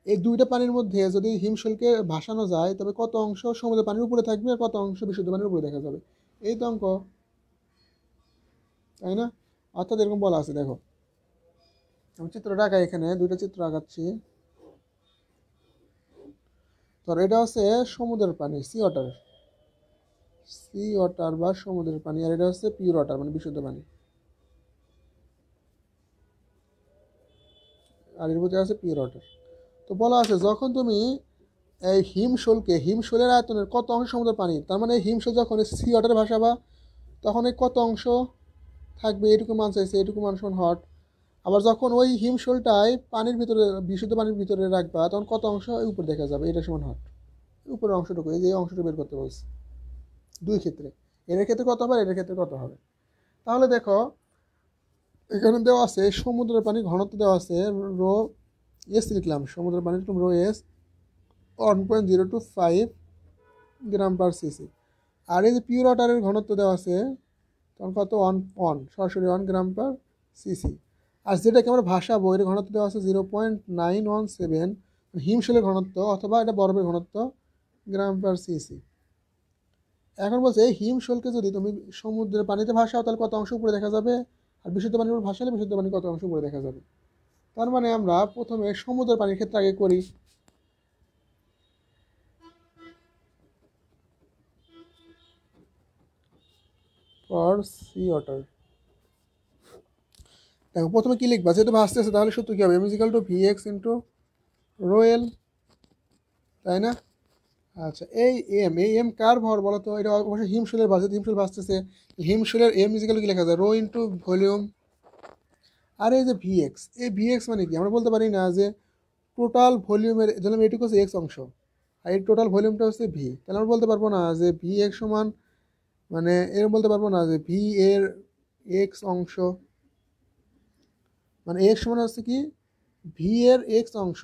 এই দুইটা পানির মধ্যে যদি হিমশৈলকে ভাসানো যায় তবে কত অংশ সমুদ্রের পানির উপরে থাকবে আর কত অংশ বিশুদ্ধ পানির উপরে দেখা যাবে, এই তো অঙ্ক, তাই না। অর্থাৎ এরকম বলা আছে, দেখো আমি চিত্রটা আঁকাই, এখানে দুইটা চিত্র আঁকাচ্ছি। তো এটা হচ্ছে সমুদ্রের পানি, সি ওয়াটার বা সমুদ্রের পানি, আর এটা হচ্ছে পিওর ওয়াটার মানে বিশুদ্ধ পানি, আর এর মধ্যে আছে পিওর ওয়াটার। তো বলা আছে যখন তুমি এই হিমশৈলের আয়তনের কত অংশ সমুদ্রের পানি, তার মানে হিমশৈল যখন সি ওয়াটারে ভাসাবা তখন এই কত অংশ থাকবে, এটুকু মান চাইছে, এটুকু মান সমান হট। আবার যখন ওই হিমশৈলটাই পানির ভিতরে বিশুদ্ধ পানির ভিতরে রাখবা তখন কত অংশ উপরে দেখা যাবে, এটা সমান হট, উপরের অংশটুকু, এই যে অংশটুকু বের করতে বলছে দুই ক্ষেত্রে, এর ক্ষেত্রে কত হবে, এর ক্ষেত্রে কত হবে। তাহলে দেখো এখানে দেওয়া আছে সমুদ্রের পানির ঘনত্ব দেওয়া আছে রো এস, লিখলাম সমুদ্রের পানির রো এস 1.025 গ্রাম পার সিসি। আর এই যে পিওর ওয়াটারের ঘনত্ব দেওয়া আছে তখন কত, সরাসরি 1 গ্রাম পার সিসি। আর যেটাকে আমরা ভাসাবো এর ঘনত্ব দেওয়া আছে 0.917 হিমশৈলের ঘনত্ব অথবা এটা বরফের ঘনত্ব গ্রাম পার সিসি। এখন বলছে এই হিমশৈলকে যদি তুমি সমুদ্রের পানিতে ভাসাও তাহলে কত অংশ উপরে দেখা যাবে, আর বিশুদ্ধ পানির উপর ভাসালে বিশুদ্ধ পানি কত অংশ উপরে দেখা যাবে। তার মানে আমরা প্রথমে সমুদ্রের পানির ক্ষেত্রে আগে করি। For sea water. দেখো প্রথমে কি লিখবা, যেহেতু ভাসতেছে তাহলে সূত্র কী হবে, M is equal to V X into rho L, তাই না? আচ্ছা এই এম কার ভর বলো তো? এটা অবশ্যই হিমশৈলের ভর, যেহেতু হিমশৈল ভাসতেছে হিমশৈলের এম ইজ ইকুয়াল কি লেখা যায়, রো ইন্টু ভলিউম। আর এই যে ভি এক্স, এই ভি এক্স মানে কি, আমরা বলতে পারি না যে টোটাল ভলিউমের, ধরলাম এটুকু হচ্ছে এক্স অংশ আর এই টোটাল ভলিউমটা হচ্ছে ভি, তাহলে আমরা বলতে পারবো না যে ভি এক্স সমান, মানে এরকম বলতে পারবো না যে ভি এর এক্স অংশ, মানে এক্স সমান হচ্ছে কি ভি এর এক্স অংশ।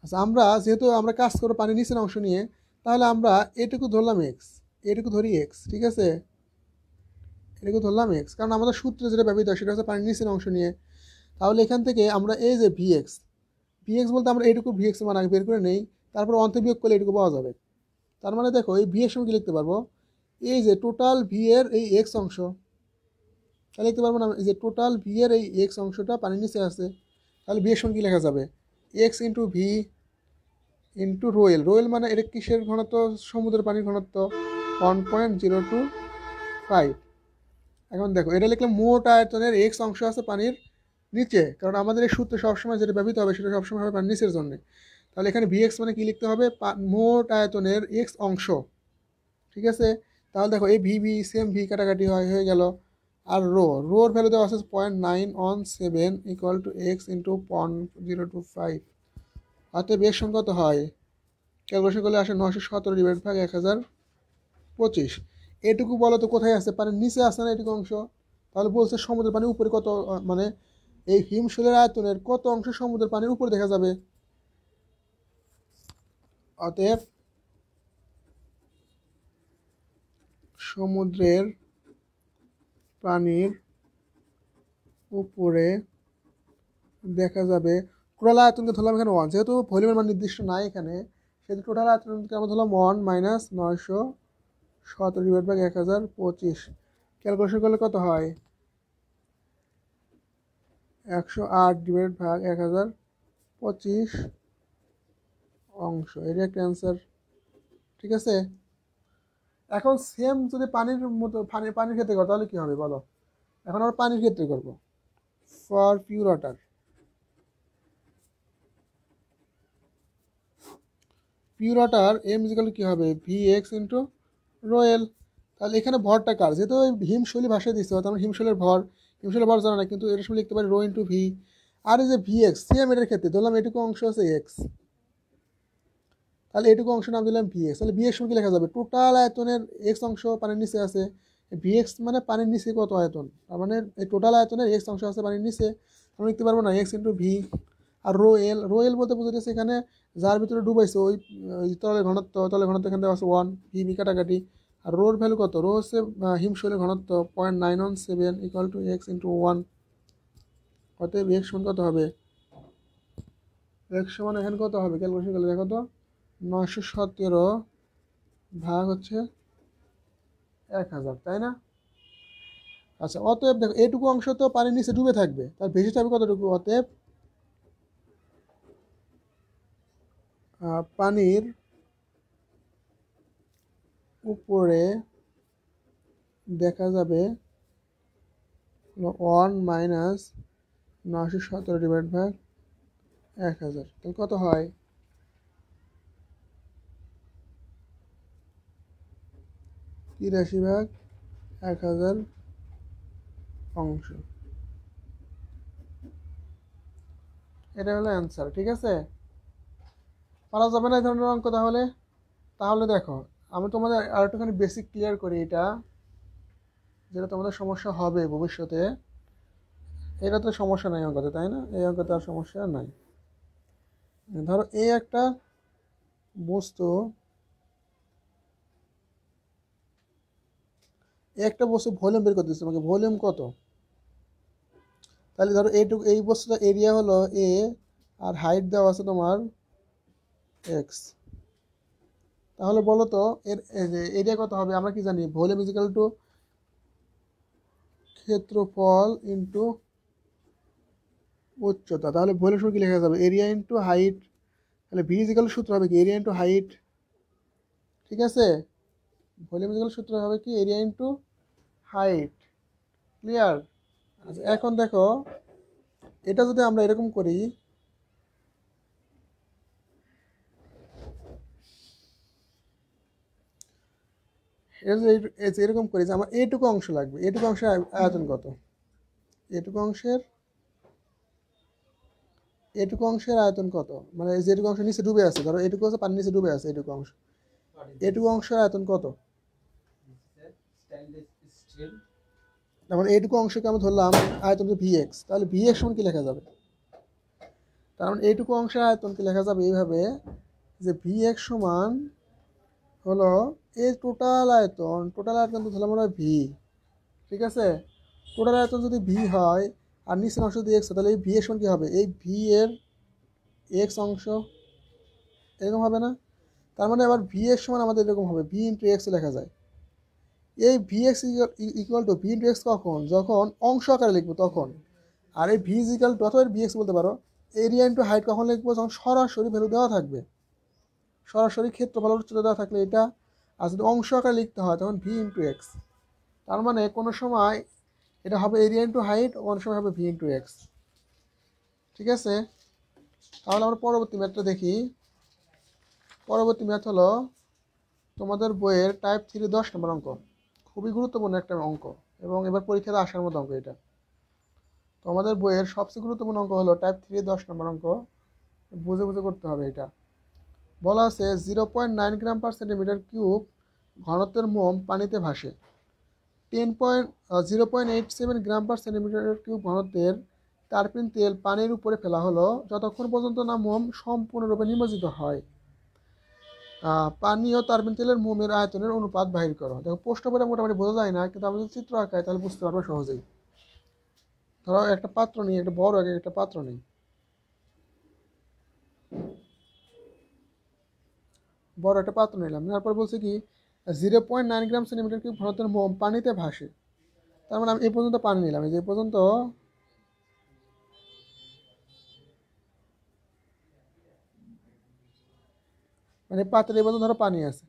আচ্ছা আমরা যেহেতু আমরা কাজ করবো পানির নিচের অংশ নিয়ে, তাহলে আমরা এটুকু ধরলাম এক্স, এটুকু ধরি এক্স, ঠিক আছে, এটুকু ধরলাম এক্স, কারণ আমাদের সূত্রে যেটা ব্যবহৃত হয় সেটা হচ্ছে পানির নিচের অংশ নিয়ে। তাহলে এখান থেকে আমরা এই যে ভি এক্স, ভি এক্স বলতে আমরা এইটুকু ভি এক্স মান আগে বের করে নেই, তারপর অন্তর্বিয়োগ করলে এটুকু পাওয়া যাবে। তার মানে দেখো এই ভি এর সঙ্গে কি লিখতে পারবো, এই যে টোটাল ভি এর এই এক্স অংশ, তাহলে লিখতে পারবো না এই যে টোটাল ভি এর এই এক্স অংশটা পানির নিচে আছে, তাহলে ভি এর সঙ্গে কি লেখা যাবে, এক্স ইন্টু ভি ইন্টু রোয়েল। রোয়েল মানে এটা কিসের ঘনত্ব, সমুদ্রের পানির ঘনত্ব 1.025। এখন দেখো এটা লিখলাম মোট আয়তনের এক্স অংশ আছে পানির নিচে, কারণ আমাদের এই সূত্রে সবসময় যেটা ব্যবহৃত হবে সেটা সবসময় হবে পানির নিচের জন্য। তাহলে এখানে ভি এক্স মানে কি লিখতে হবে, মোট আয়তনের এক্স অংশ, ঠিক আছে। তাহলে দেখো এই ভি ভি সেম ভি কাটাকাটি হয়ে গেল, আর রোর ভ্যালু দেওয়া আছে 0.917 ইকুয়াল টু এক্স ইন্টু 0.025, অতএব এর সঙ্গে কত হয়, ক্যালকুলেশন করলে আসে 917 ডিভাইড ভাগ 1025। এটুকু বলো তো কোথায় আছে, পানির নিচে আছে না এটুকু অংশ, তাহলে বলছে সমুদ্রের পানির উপরে কত, মানে এই হিমশৈলের আয়তনের কত অংশ সমুদ্রের পানির উপরে দেখা যাবে। অতএব সমুদ্রের পানির উপরে দেখা যাবে, টোটাল আয়তনকে ধরলাম এখানে 1, যেহেতু ভলিউমের মান নির্দিষ্ট নাই এখানে, সেহেতু টোটাল আয়তনকে আমরা ধরলাম 1 মাইনাস 917 ডিভাইড বাই 1025। ক্যালকুলেশন করলে কত হয়, 108 ডিভাইড ভাগ 1025 অংশ, এর একটা অ্যান্সার, ঠিক আছে। এখন সেম যদি পানির মতো পানির ক্ষেত্রে করো তাহলে কী হবে বলো, এখন আমরা পানির ক্ষেত্রে করব, for pure water. Pure water M equal কী হবে, ভি এক্স ইন্টু রোয়েল। তাহলে এখানে ভরটা কার, যেহেতু হিমশৈলী ভাষায় দিচ্ছে অর্থাৎ আমরা হিমশৈলের ভর জানা না, কিন্তু এর সময় লিখতে পারি রো ইন্টু ভি। আর এই যে ভি এক্স সেম এটার ক্ষেত্রে ধরলাম এটুকু অংশ আছে এক্স, তাহলে এটুকু অংশ নাম দিলাম ভি এক্স। তাহলে ভি এক্স কি লেখা যাবে, টোটাল আয়তনের এক্স অংশ পানির নিচে আছে, ভি এক্স মানে পানির নিচে কত আয়তন, তার মানে এই টোটাল আয়তনের এক্স অংশ আছে পানির নিচে, আমরা লিখতে পারবো না এক্স ইন্টু ভি। আর রো এল বলতে বোঝাচ্ছে এখানে যার ভিতরে ডুবাইছে ওই তলের ঘনত্ব এখানে দেওয়া আছে 1, ভি ভি কাটাকাটি। আর রোর ভ্যালু কত, রো হচ্ছে হিমশৈলের ঘনত্ব 0.917 ইকুয়াল টু এক্স ইন্টু 1, অতএব এক্স সমান কত হবে, এক্স সমান এখানে কত হবে, ক্যালকুলেশন করলে দেখো তো 917 ভাগ হচ্ছে 1000, তাই না? আচ্ছা অতএব দেখো এইটুকু অংশ তো পানির নিচে ডুবে থাকবে, তার ভেসে থাকবে কতটুকু, অতএব পানির উপরে দেখা যাবে 1 মাইনাস 917 ডিভাইড ভাগ 1000, তাহলে কত হয়, 83 ভাগ 1000 অংশ, এটা হলো অ্যান্সার, ঠিক আছে। পারা যাবে না এই ধরনের অঙ্ক তাহলে। তাহলে দেখো আমি তোমাদের আর একটুখানি বেসিক ক্লিয়ার করি, এটা যেটা তোমাদের সমস্যা হবে ভবিষ্যতে, এটা তো সমস্যা নাই অঙ্কতে, তাই না, এই অঙ্কতে আর সমস্যা নাই। ধরো এই একটা বস্তু, ভলিউম বের করতে দিচ্ছে তোমাকে, ভলিউম কত, তাহলে ধরো এইটুকু এই বস্তুটা এরিয়া হলো এ, আর হাইট দেওয়া আছে তোমার এক্স, তাহলে বলো তো এর এরিয়া কত হবে, আমরা কি জানি ভলিউম ইজিক্যাল টু ক্ষেত্রফল ইন্টু উচ্চতা। তাহলে ভলিউম সূত্র কি লেখা যাবে, এরিয়া ইন্টু হাইট, তাহলে ভি ইজিক্যাল সূত্র হবে কি এরিয়া ইন্টু হাইট, ঠিক আছে। ভলিউম ইজিক্যাল সূত্র হবে কি এরিয়া ইন্টু হাইট। ক্লিয়ার? আচ্ছা এখন দেখো এটা যদি আমরা এরকম করি, এরকম করি যে আমার এইটুকু অংশ লাগবে, এইটুকু অংশের আয়তন কত, এইটুকু অংশের আয়তন কত, মানে যেটুকু অংশ নিচে ডুবে আছে, ধরো এইটুকু আছে পানির নিচে ডুবে আছে, এইটুকু অংশের আয়তন কত, যেমন এইটুকু অংশকে আমি ধরলাম আয়তন VX, তাহলে VX সমান কি লেখা যাবে, তার মানে এইটুকু অংশের আয়তন কি লেখা যাবে এইভাবে যে VX সমান হলো এই টোটাল আয়তন তো ধরলাম আমরা V, ঠিক আছে, টোটাল আয়তন যদি V হয় আর নিচের অংশ যদি X হয়, তাহলে এই VX সমান কি হবে, এই V এর X অংশ, এরকম হবে না? তার মানে আবার VX সমান আমাদের এরকম হবে, V ইন্টু X লেখা যায়। এই VX equal to V into X কখন, যখন অংশ আকারে লিখবো তখন। আর এই V ইজ ইকুয়াল টু অথবা VX বলতে পারো এরিয়া ইন্টু হাইট কখন লিখবো, যখন সরাসরি ভ্যালু দেওয়া থাকবে, সরাসরি ক্ষেত্রফল উচ্চতা দেওয়া থাকলে এটা, আর যদি অংশ আকারে লিখতে হয় তখন V ইন্টু X। তার মানে কোনো সময় এটা হবে এরিয়া ইন্টু হাইট, কোনো সময় হবে V ইন্টু X। ঠিক আছে, তাহলে আমরা পরবর্তী ম্যাথটা দেখি। পরবর্তী ম্যাথ হলো তোমাদের বইয়ের টাইপ 3 10 নম্বর অঙ্ক, খুবই গুরুত্বপূর্ণ একটা অঙ্ক এবং এবার পরীক্ষাতে আসার মতো অঙ্ক এটা। তোমাদের বইয়ের সবচেয়ে গুরুত্বপূর্ণ অঙ্ক হলো টাইপ 3 10 নম্বর অঙ্ক, বুঝে বুঝে করতে হবে এটা। বলা আছে 0.9 গ্রাম পার সেন্টিমিটার কিউব ঘনত্বের মোম পানিতে ভাসে, 0.87 গ্রাম পার সেন্টিমিটার কিউব ঘনত্বের টারপিন তেল পানির উপরে ফেলা হলো যতক্ষণ পর্যন্ত না মোম সম্পূর্ণরূপে নিমজ্জিত হয়। পানি ও টারপিন তেলের মোমের আয়তনের অনুপাত বাহির করো। দেখো প্রশ্ন পড়ে মোটামুটি বোঝা যায় না, কিন্তু আমি যদি চিত্র আঁকাই তাহলে বুঝতে পারবো সহজেই। ধরো একটা পাত্র নিই, একটা বড় একটা পাত্র নিই, বড় একটা পাত্র নিলাম, নেওয়ার পর বলছে কি 0.9 গ্রাম সেন্টিমিটার কিউব ঘনত্বের মোম পানিতে ভাসে। তার মানে আমি এই পর্যন্ত পানি নিলাম, এই যে পর্যন্ত মানে পাত্রের এই পর্যন্ত ধরো পানি আছে,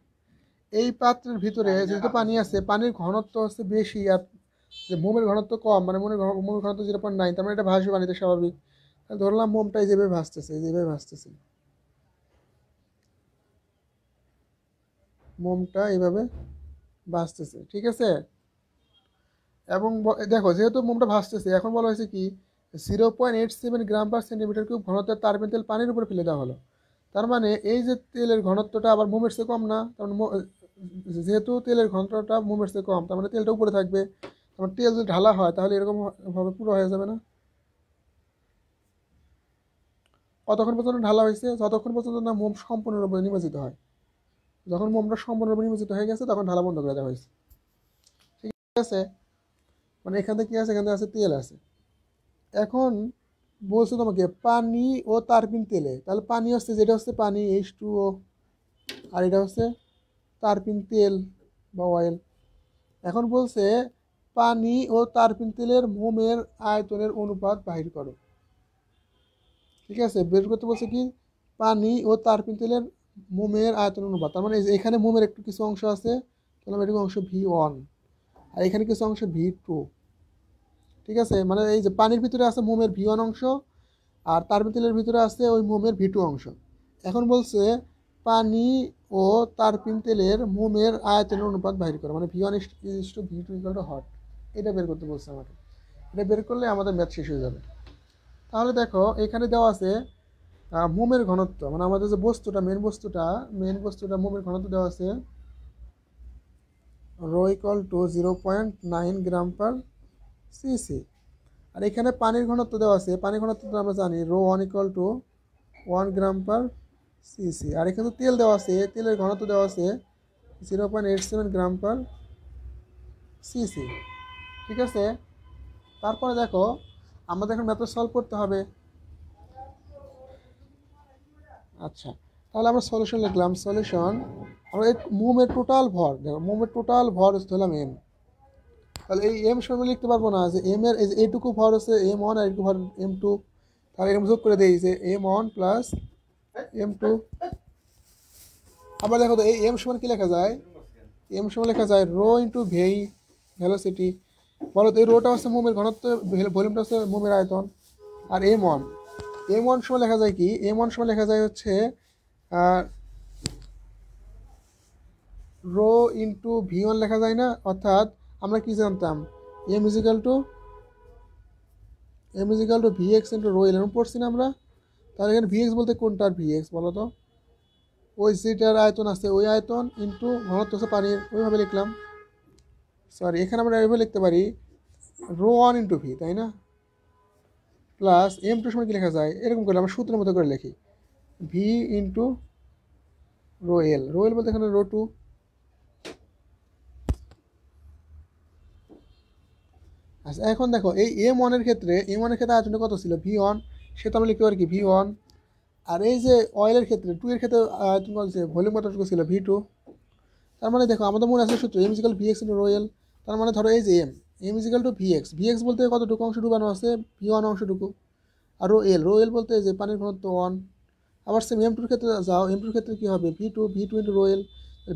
এই পাত্রের ভিতরে যেহেতু পানি আছে, পানির ঘনত্ব হচ্ছে বেশি আর যে মোমের ঘনত্ব কম, মানে মোমের ঘনত্ব 0.9, তার মানে এটা ভাসবে পানিতে স্বাভাবিক। ধরলাম মোমটা যেভাবে ভাসতেছে, যেভাবে ভাসতেছে, মোমটা এইভাবে ভাসতেছে, ঠিক আছে। এবং দেখো যেহেতু মোমটা ভাসতেছে, এখন বলা হয়েছে কি 0.87 গ্রাম পার সেন্টিমিটার কিউব ঘনত্বের টারপিন তেল পানির উপরে ফেলে দেওয়া হলো। তার মানে এই যে তেলের ঘনত্বটা আবার মোমের চেয়ে কম না, তার মানে যেহেতু তেলের ঘনত্বটা মোমের চেয়ে কম, তার মানে তেলটা উপরে থাকবে। তার মানে তেল যদি ঢালা হয় তাহলে এরকম ভাবে পুরো হয়ে যাবে না। কতক্ষণ পর্যন্ত ঢালা হয়েছে, যতক্ষণ পর্যন্ত না মোম সম্পূর্ণরূপে নিমজ্জিত হয়। যখন মোমটা সম্পূর্ণরূপে নিমজ্জিত হয়ে গেছে তখন ঢালা বন্ধ করে দেওয়া হয়েছে, ঠিক আছে। মানে এখান থেকে কি আছে, এখান থেকে আছে তেল আছে। এখন বলছো তোমাকে পানি ও টারপিন তেলে, তাহলে পানি হচ্ছে যেটা হচ্ছে পানি H2O, আর এটা হচ্ছে টারপিন তেল বা অয়েল। এখন বলছে পানি ও টারপিন তেলের মোমের আয়তনের অনুপাত বাহির করো। ঠিক আছে, বের করতে বলছে কি পানি ও টারপিন তেলের মোমের আয়তনের অনুপাত। তার মানে এখানে মোমের একটু কিছু অংশ আছে, তাহলে এটুকু অংশ V1 আর এখানে কিছু অংশ V2। ঠিক আছে, মানে এই যে পানির ভিতরে আছে মোমের V1 অংশ আর টারপিন তেলের ভিতরে আছে ওই মোমের V2 অংশ। এখন বলছে পানি ও টারপিন তেলের মোমের আয়তনের অনুপাত বাহির করে, মানে V1 is to V2 equal to hot, এটা বের করতে বলছে আমাকে। এটা বের করলে আমাদের ম্যাথ শেষ হয়ে যাবে। তাহলে দেখো এখানে দেওয়া আছে মোমের ঘনত্ব, মানে আমাদের যে বস্তুটা মেন বস্তুটা মোমের ঘনত্ব দেওয়া আছে rho equal to 0.9 gram per CC. আর এখানে পানির ঘনত্ব দেওয়া আছে, পানির ঘনত্ব আমরা জানি rho 1 equal to 1 gram per CC. আর এখানে তেল দেওয়া আছে, তেলের ঘনত্ব দেওয়া আছে 0.87 গ্রাম পার সিসি। ঠিক আছে, তারপরে দেখো আমাদের এখন ম্যাথড সলভ করতে হবে। আচ্ছা, তাহলে আমরা সলিউশন লিখলাম। সলিউশন আমরা এই মোমের টোটাল ভর, দেখো মোমের টোটাল ভর ধরলাম এম। তাহলে এই এম সমান লিখতে পারবো না যে এম এর এইটুকু ভর হচ্ছে M1 আর এইটুকু ভর M2, তাহলে এরকম যোগ করে দিই যে M1 প্লাস M2। আবার দেখো তো এই এম সমান কি লেখা যায়, এম সমান লেখা যায় রো ইন্টু ভি ভেলোসিটি। বলো তো এই রোটা হচ্ছে মোমের ঘনত্ব, ভলিউমটা হচ্ছে মোমের আয়তন। আর এম ওয়ান সময় লেখা যায় কি, এম ওয়ান সময় লেখা যায় হচ্ছে রো ইন্টু ভি ওয়ান লেখা যায় না, অর্থাৎ আমরা কি জানতাম M is equal to V X into rho L এরকম পড়ছি না আমরা। তাহলে এখানে ভি এক্স বলতে কোনটার ভি এক্স বলো তো, ওই যেটার আয়তন আছে ওই আয়তন ইন্টু ঘনত্ব হচ্ছে পানির, ওইভাবে লিখলাম। সরি, এখানে আমরা এভাবে লিখতে পারি রো ওয়ান ইন্টু ভি, তাই না, প্লাস এম টু সময় কি লেখা যায় এরকম করে আমরা সূত্রের মতো করে লিখি ভি ইন্টু রো এল বলতে এখানে রো টু। আচ্ছা এখন দেখো এই এম ওয়ানের ক্ষেত্রে আয়তনটা কত ছিল ভি ওয়ান, সেটা আমরা লিখতে পারি কি ভি ওয়ান। আর এই যে অয়েলের ক্ষেত্রে টু এর ক্ষেত্রে আয়তন কত ছিল, ভলিউম কতটুকু ছিল ভি টু। তার মানে দেখো আমাদের মনে আছে সূত্র M is equal V X into rho L. তার মানে ধরো এই যে M is equal to V X বলতে কতটুকু অংশ ডুবানো আছে ভি ওয়ান অংশটুকু। আর রো এল বলতে যে পানির ঘনত্ব ওয়ান। আবার সেম এম টুর ক্ষেত্রে যাও, এম টুর ক্ষেত্রে কী হবে V two into rho L.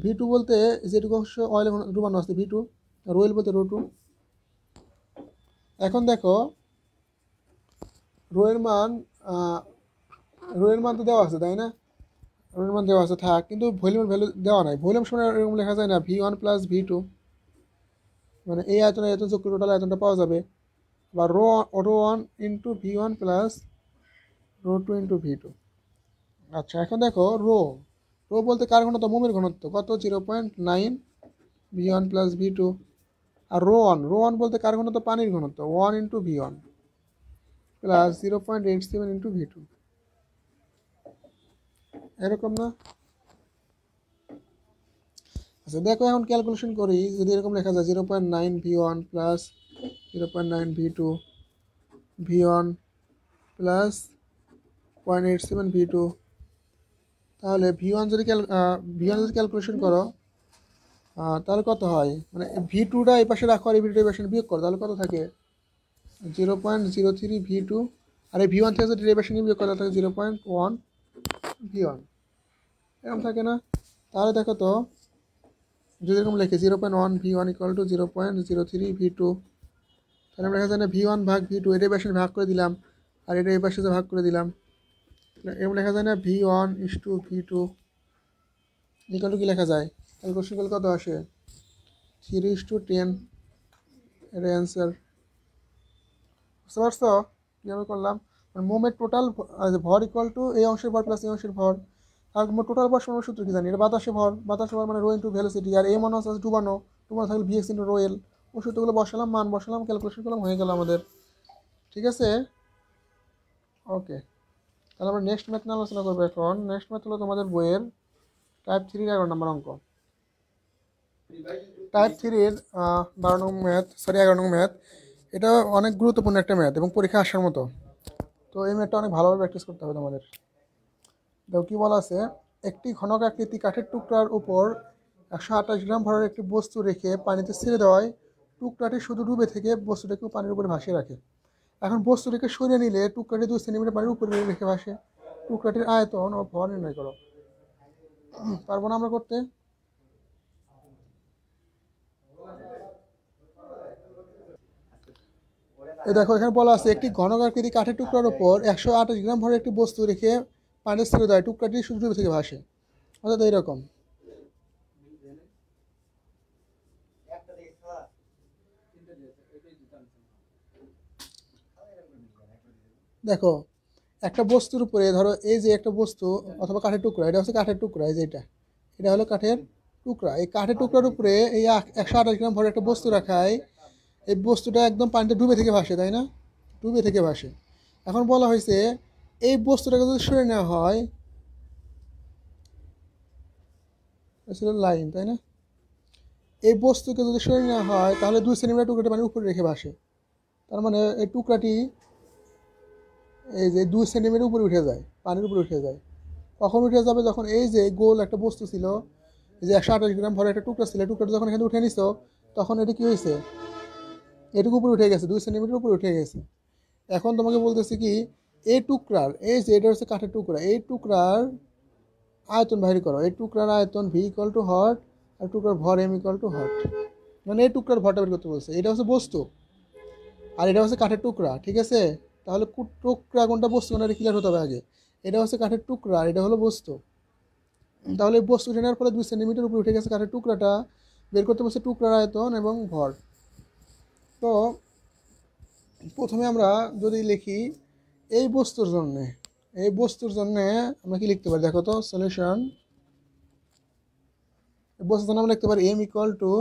V two বলতে যেটুকু অংশ অয়েলে ডুবানো আছে ভি টু, রো এল বলতে রো টু। এখন দেখো রো এর মান তো দেওয়া আছে তাই না, রো এর মান দেওয়া আছে থাক, কিন্তু ভলিউমের ভ্যালু দেওয়া নাই। ভলিউম সময় এরকম লেখা যায় না V one plus V two, মানে এই আয়তন যোগ করে টোটাল আয়তনটা পাওয়া যাবে। বা rho one into V one plus rho two into V two. আচ্ছা এখন দেখো রো বলতে কার ঘনত্ব, মোমের ঘনত্ব কত 0.9 V one plus V two. আর রো ওয়ান বলতে কার ঘনত্ব, পানির ঘনত্ব 1 into V one plus 0.87 into V two. এরকম না? আচ্ছা দেখো এখন ক্যালকুলেশন করি, যদি এরকম লেখা যায় 0.9 V one plus 0.9 V two, V one plus 0.87 V two, তাহলে ভি ওয়ান যদি ক্যালকুলেশন করো তাহলে কত হয়, মানে ভি টুটা এই পাশে রাখো আর এই ভি টু এই পাশে বিয়োগ করো, তাহলে কত থাকে 0.03 ভি টু। আর এই ভি ওয়ান থেকে যদি ডেরিভেশন বিয়োগ করা থাকে 0.1 ভি ওয়ান, এরকম থাকে না? তাহলে দেখো তো যদি এরকম লেখে 0.1 V one equal to 0.03 V two, তাহলে আমরা লেখা যায় না ভি ওয়ান ভাগ ভি টু, এটা এই পাশে ভাগ করে দিলাম আর এটা এই পাশে ভাগ করে দিলাম, এরকম লেখা যায় না V one is to V two equal to কি লেখা যায়, ক্যালকুলেশন করলে কত আসে 3:10। এটা অ্যান্সার। বুঝতে পারছো কীভাবে করলাম? মানে মোমের টোটাল ভর ইকুয়াল টু এই অংশের ভর প্লাস এই অংশের ভর। আর টোটাল ভর সমান সূত্র কি জানি, এটা বাতাসে ভর মানে রো ইন্টু ভেলোসিটি। আর এই মনে হচ্ছে ডুবানো থাকলে V X into rho L. ওই সূত্রগুলো বসালাম, মান বসালাম, ক্যালকুলেশন করলাম, হয়ে গেল আমাদের। ঠিক আছে, ওকে। তাহলে আমরা নেক্সট ম্যাথ নিয়ে আলোচনা করবো এখন। নেক্সট ম্যাথ হলো তোমাদের বইয়ের টাইপ 3-র 11 নম্বর অঙ্ক। টাইপ 3-র 11 নং ম্যাথ। এটা অনেক গুরুত্বপূর্ণ একটা ম্যাথ এবং পরীক্ষা আসার মতো। তো এই ম্যাথটা অনেক ভালোভাবে প্র্যাকটিস করতে হবে তোমাদের। দেখো কী বলা আছে, একটি ঘনক আকৃতি কাঠের টুকরার উপর 128 গ্রাম ভরের একটি বস্তু রেখে পানিতে ছেড়ে দেওয়ায় টুকরাটি শুধু ডুবে থেকে বস্তুটাকে পানির উপরে ভাসিয়ে রাখে। এখন বস্তুটিকে সরিয়ে নিলে টুকরাটি 2 সেন্টিমিটার পানির উপরে রেখে ভাসে। টুকরাটির আয়তন ও ভর নির্ণয় করো। পারবো না আমরা করতে? দেখো এখানে বলা আছে একটি ঘনক আকৃতি কাঠের টুকরার উপর 128 গ্রাম ভরের একটি বস্তু রেখে পানিতে ছেড়ে দেয়, টুকরাটি শুধু ডুবে থেকে ভাসে। অর্থাৎ এইরকম দেখো একটা বস্তুর উপরে, ধরো এই যে একটা বস্তু অথবা কাঠের টুকরা, এটা হচ্ছে কাঠের টুকরা, এই যে এটা হলো কাঠের টুকরা। এই কাঠের টুকরার উপরে এই 128 গ্রাম ভরের একটা বস্তু রাখায় এই বস্তুটা একদম পানিতে ডুবে থেকে ভাসে, তাই না, ডুবে থেকে ভাসে। এখন বলা হয়েছে এই বস্তুটাকে যদি সরে নেওয়া হয়, ছিল লাইন, তাই না, এই বস্তুকে যদি সরে নেওয়া হয় তাহলে 2 সেন্টিমিটার টুকরাটি পানির উপরে রেখে ভাসে। তার মানে এই টুকরাটি এই যে 2 সেন্টিমিটার উপরে উঠে যায়, পানির উপরে উঠে যায়। কখন উঠে যাবে, যখন এই যে গোল একটা বস্তু ছিল, এই যে 128 গ্রাম ভরের একটা টুকরা ছিল, টুকরাটা যখন এখানে উঠে নিছো তখন এটা কী হয়েছে, এটুকু উপরে উঠে গেছে, 2 সেন্টিমিটার উপরে উঠে গেছে। এখন তোমাকে বলতেছি কি এই টুকরার, এই যে এটা হচ্ছে কাঠের টুকরা, এই টুকরার আয়তন বাইর করো। এই টুকরার আয়তন ভি ইকুয়াল টু হট আর টুকরার ভর এম ইকুয়াল টু হট। মানে এই টুকরার ভরটা বের করতে বলছে। এটা হচ্ছে বস্তু আর এটা হচ্ছে কাঠের টুকরা, ঠিক আছে? তাহলে টুকরা কোনটা বস্তু কোনটা ক্লিয়ার হতে হবে আগে। এটা হচ্ছে কাঠের টুকরা আর এটা হলো বস্তু। তাহলে এই বস্তু নেওয়ার ফলে 2 সেন্টিমিটার উপরে উঠে গেছে কাঠের টুকরাটা, বের করতে বলছে টুকরার আয়তন এবং ভর। তো প্রথমে আমরা যদি লিখি এই বস্তুর জন্যে আমরা কি লিখতে পারি দেখো তো সলিউশন। এই বস্তুর জন্য আমরা লিখতে পারি M equal to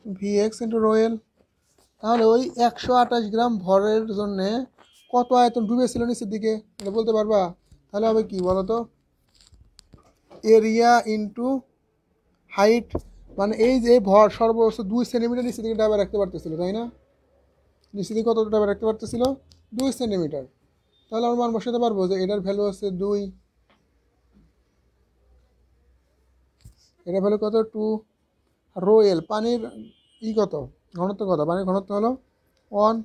VX into rho L. তাহলে ওই 128 গ্রাম ভরের জন্যে কত আয়তন ডুবেছিল নিচের দিকে এটা বলতে পারবা? তাহলে হবে কি বলো তো, এরিয়া ইন্টু হাইট, মানে এই যে ভর সর্বোচ্চ 2 সেন্টিমিটার নিচের দিকে ডাবে রাখতে পারতেছিল, তাই না? নিচের দিকে কত ডাবে রাখতে পারতেছিল? 2 সেন্টিমিটার। তাহলে আমরা মান বসাতে পারবো যে এটার ভ্যালু আছে 2, এটার ভ্যালু কত 2। রো এল পানির কত, ঘনত্ব কত, পানির ঘনত্ব হলো 1।